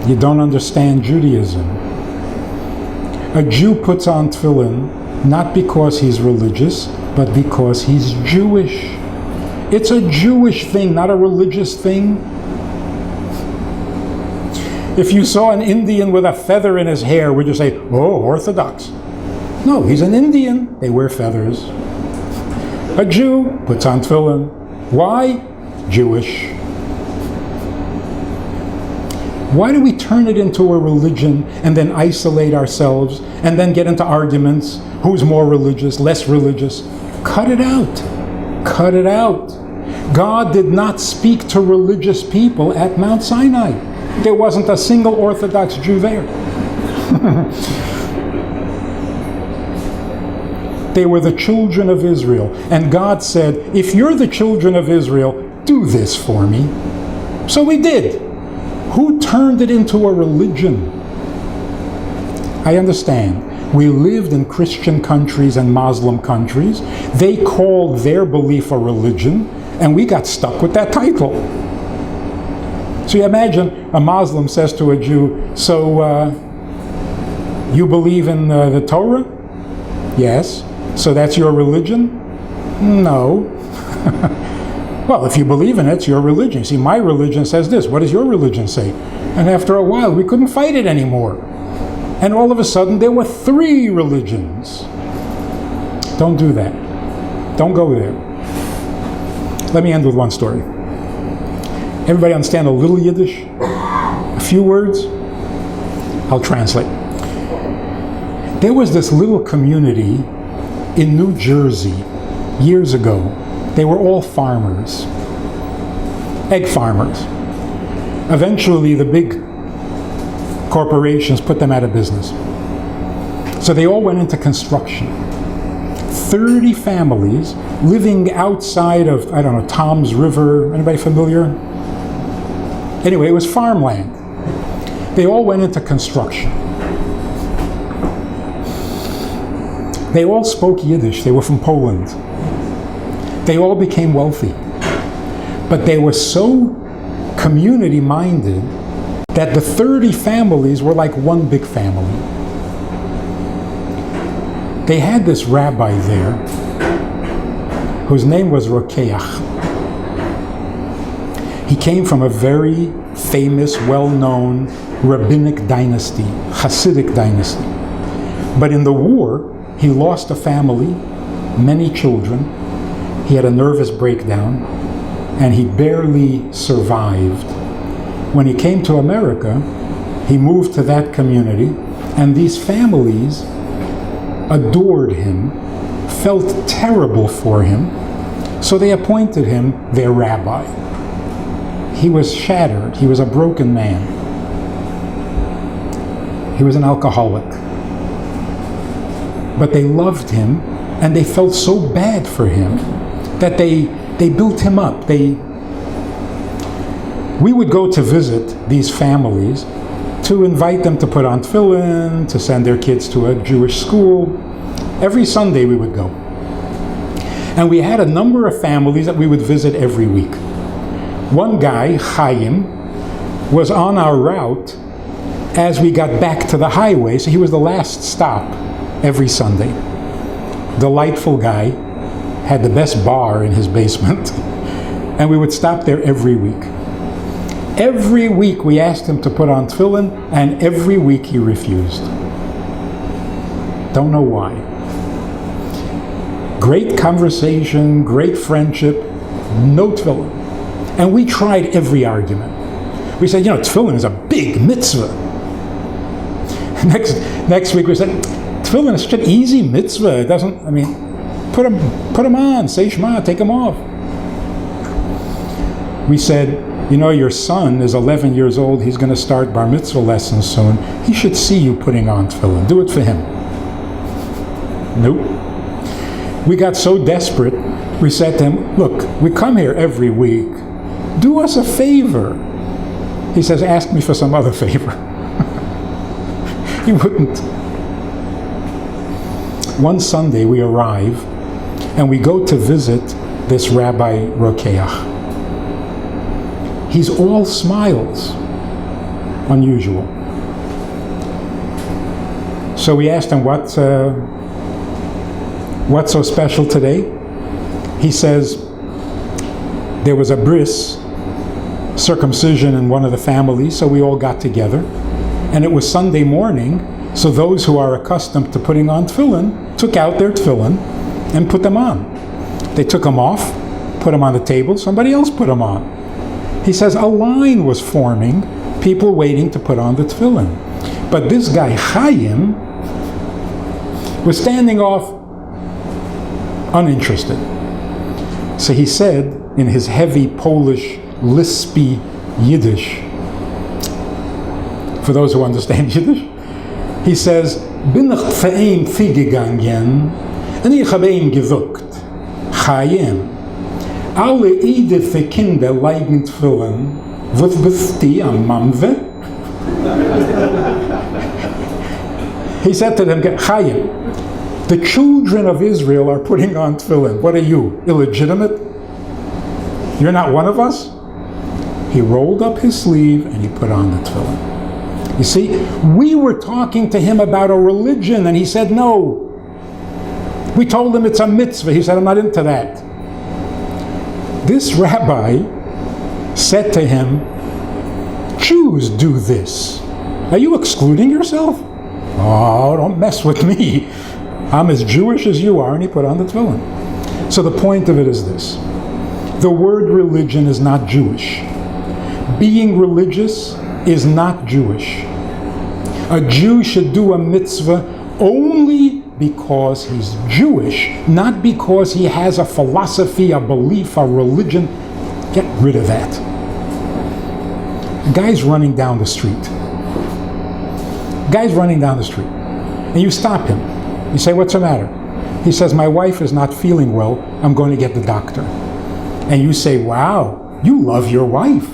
you don't understand Judaism. A Jew puts on tefillin not because he's religious, but because he's Jewish. It's a Jewish thing, not a religious thing. If you saw an Indian with a feather in his hair, would you say, oh, Orthodox? No, he's an Indian. They wear feathers. A Jew puts on tefillin. Why? Jewish. Why do we turn it into a religion and then isolate ourselves and then get into arguments? Who's more religious, less religious? Cut it out. Cut it out. God did not speak to religious people at Mount Sinai. There wasn't a single Orthodox Jew there. They were the children of Israel. And God said, if you're the children of Israel, do this for me. So we did. Who turned it into a religion? I understand. We lived in Christian countries and Muslim countries. They called their belief a religion, and we got stuck with that title. So you imagine a Muslim says to a Jew, so you believe in the Torah? Yes. So that's your religion? No. Well, if you believe in it, it's your religion. See, my religion says this. What does your religion say? And after a while, we couldn't fight it anymore. And all of a sudden, there were 3 religions. Don't do that. Don't go there. Let me end with one story. Everybody understand a little Yiddish? A few words? I'll translate. There was this little community in New Jersey years ago. They were all farmers, egg farmers. Eventually, the big corporations put them out of business. So they all went into construction. 30 families living outside of, I don't know, Tom's River. Anybody familiar? Anyway, it was farmland. They all went into construction. They all spoke Yiddish. They were from Poland. They all became wealthy. But they were so community-minded that the 30 families were like one big family. They had this rabbi there whose name was Rokeach. He came from a very famous, well-known rabbinic dynasty, Hasidic dynasty. But in the war, he lost a family, many children. He had a nervous breakdown, and he barely survived. When he came to America, he moved to that community, and these families adored him, felt terrible for him, so they appointed him their rabbi. He was shattered. He was a broken man. He was an alcoholic. But they loved him, and they felt so bad for him that they built him up. We would go to visit these families to invite them to put on tefillin, to send their kids to a Jewish school. Every Sunday we would go. And we had a number of families that we would visit every week. One guy, Chaim, was on our route as we got back to the highway, so he was the last stop every Sunday. Delightful guy, had the best bar in his basement, and we would stop there every week. Every week we asked him to put on tefillin, and every week he refused. Don't know why. Great conversation, great friendship, no tefillin. And we tried every argument. We said, tefillin is a big mitzvah. Next week we said, tefillin is such an easy mitzvah. It doesn't, put them on, say Shema, take them off. We said, your son is 11 years old. He's going to start bar mitzvah lessons soon. He should see you putting on tefillin. Do it for him. Nope. We got so desperate, we said to him, look, we come here every week. Do us a favor. He says, ask me for some other favor. He wouldn't. One Sunday we arrive and we go to visit this Rabbi Rokeach. He's all smiles. Unusual. So we asked him, what's so special today? He says, there was a bris, circumcision in one of the families, so we all got together. And it was Sunday morning, so those who are accustomed to putting on tefillin took out their tefillin and put them on. They took them off, put them on the table, somebody else put them on. He says a line was forming, people waiting to put on the tefillin. But this guy, Chaim, was standing off uninterested. So he said, in his heavy Polish, lispy Yiddish, for those who understand Yiddish, he says, bin ich für ihn gegangen, und ich habe ihm gesagt, Chaim, alle Ide für Kinder leiden tefillin, was bist du am Mamwe? He said to them, Chaim, the children of Israel are putting on tefillin. What are you, illegitimate? You're not one of us? He rolled up his sleeve and he put on the tefillin. You see, we were talking to him about a religion and he said no. We told him it's a mitzvah. He said, I'm not into that. This rabbi said to him, Jews do this. Are you excluding yourself? Oh, don't mess with me. I'm as Jewish as you are, and he put on the tefillin. So the point of it is this. The word religion is not Jewish. Being religious is not Jewish. A Jew should do a mitzvah only because he's Jewish, not because he has a philosophy, a belief, a religion. Get rid of that. A guy's running down the street. Guy's running down the street. And you stop him. You say, what's the matter? He says, my wife is not feeling well. I'm going to get the doctor. And you say, wow, you love your wife.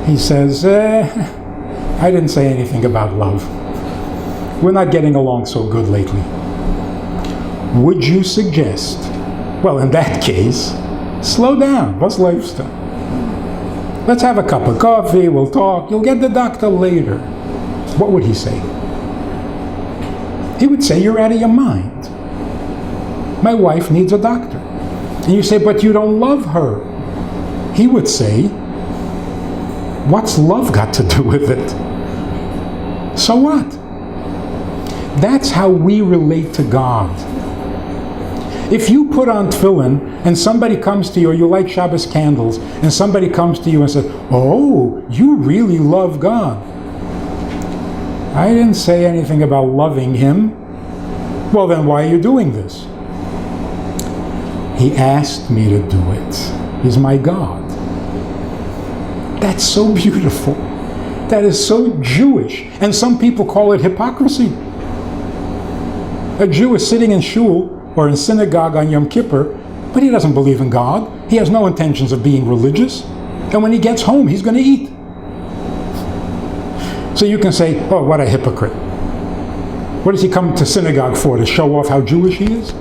He says, I didn't say anything about love. We're not getting along so good lately. Would you suggest, well, in that case, slow down. Was leifst du? Let's have a cup of coffee, we'll talk, you'll get the doctor later. What would he say? He would say, you're out of your mind. My wife needs a doctor. And you say, but you don't love her. He would say, what's love got to do with it? So what? That's how we relate to God. If you put on tefillin and somebody comes to you, or you light Shabbos candles, and somebody comes to you and says, oh, you really love God. I didn't say anything about loving him. Well, then why are you doing this? He asked me to do it. He's my God. That's so beautiful. That is so Jewish. And some people call it hypocrisy. A Jew is sitting in shul or in synagogue on Yom Kippur, but he doesn't believe in God. He has no intentions of being religious. And when he gets home, he's going to eat. So you can say, oh, what a hypocrite. What does he come to synagogue for? To show off how Jewish he is?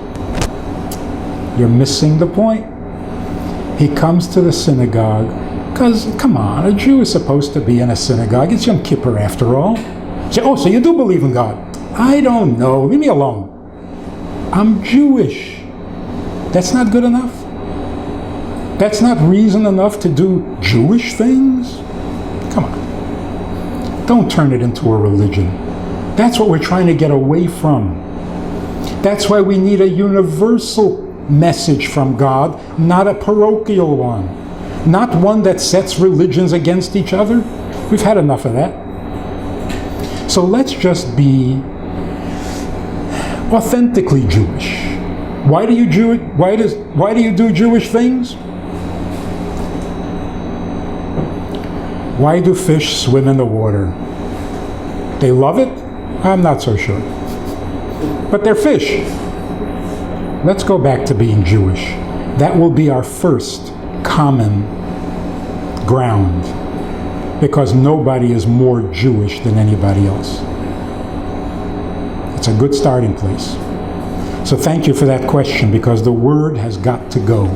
You're missing the point. He comes to the synagogue because, come on, a Jew is supposed to be in a synagogue. It's Yom Kippur after all. Say, oh, so you do believe in God? I don't know. Leave me alone. I'm Jewish. That's not good enough? That's not reason enough to do Jewish things? Come on. Don't turn it into a religion. That's what we're trying to get away from. That's why we need a universal message from God, not a parochial one. Not one that sets religions against each other. We've had enough of that. So let's just be authentically Jewish. Why do you do Jewish things? Why do fish swim in the water? They love it? I'm not so sure. But they're fish. Let's go back to being Jewish. That will be our first common ground, because nobody is more Jewish than anybody else. It's a good starting place. So thank you for that question, because the word has got to go.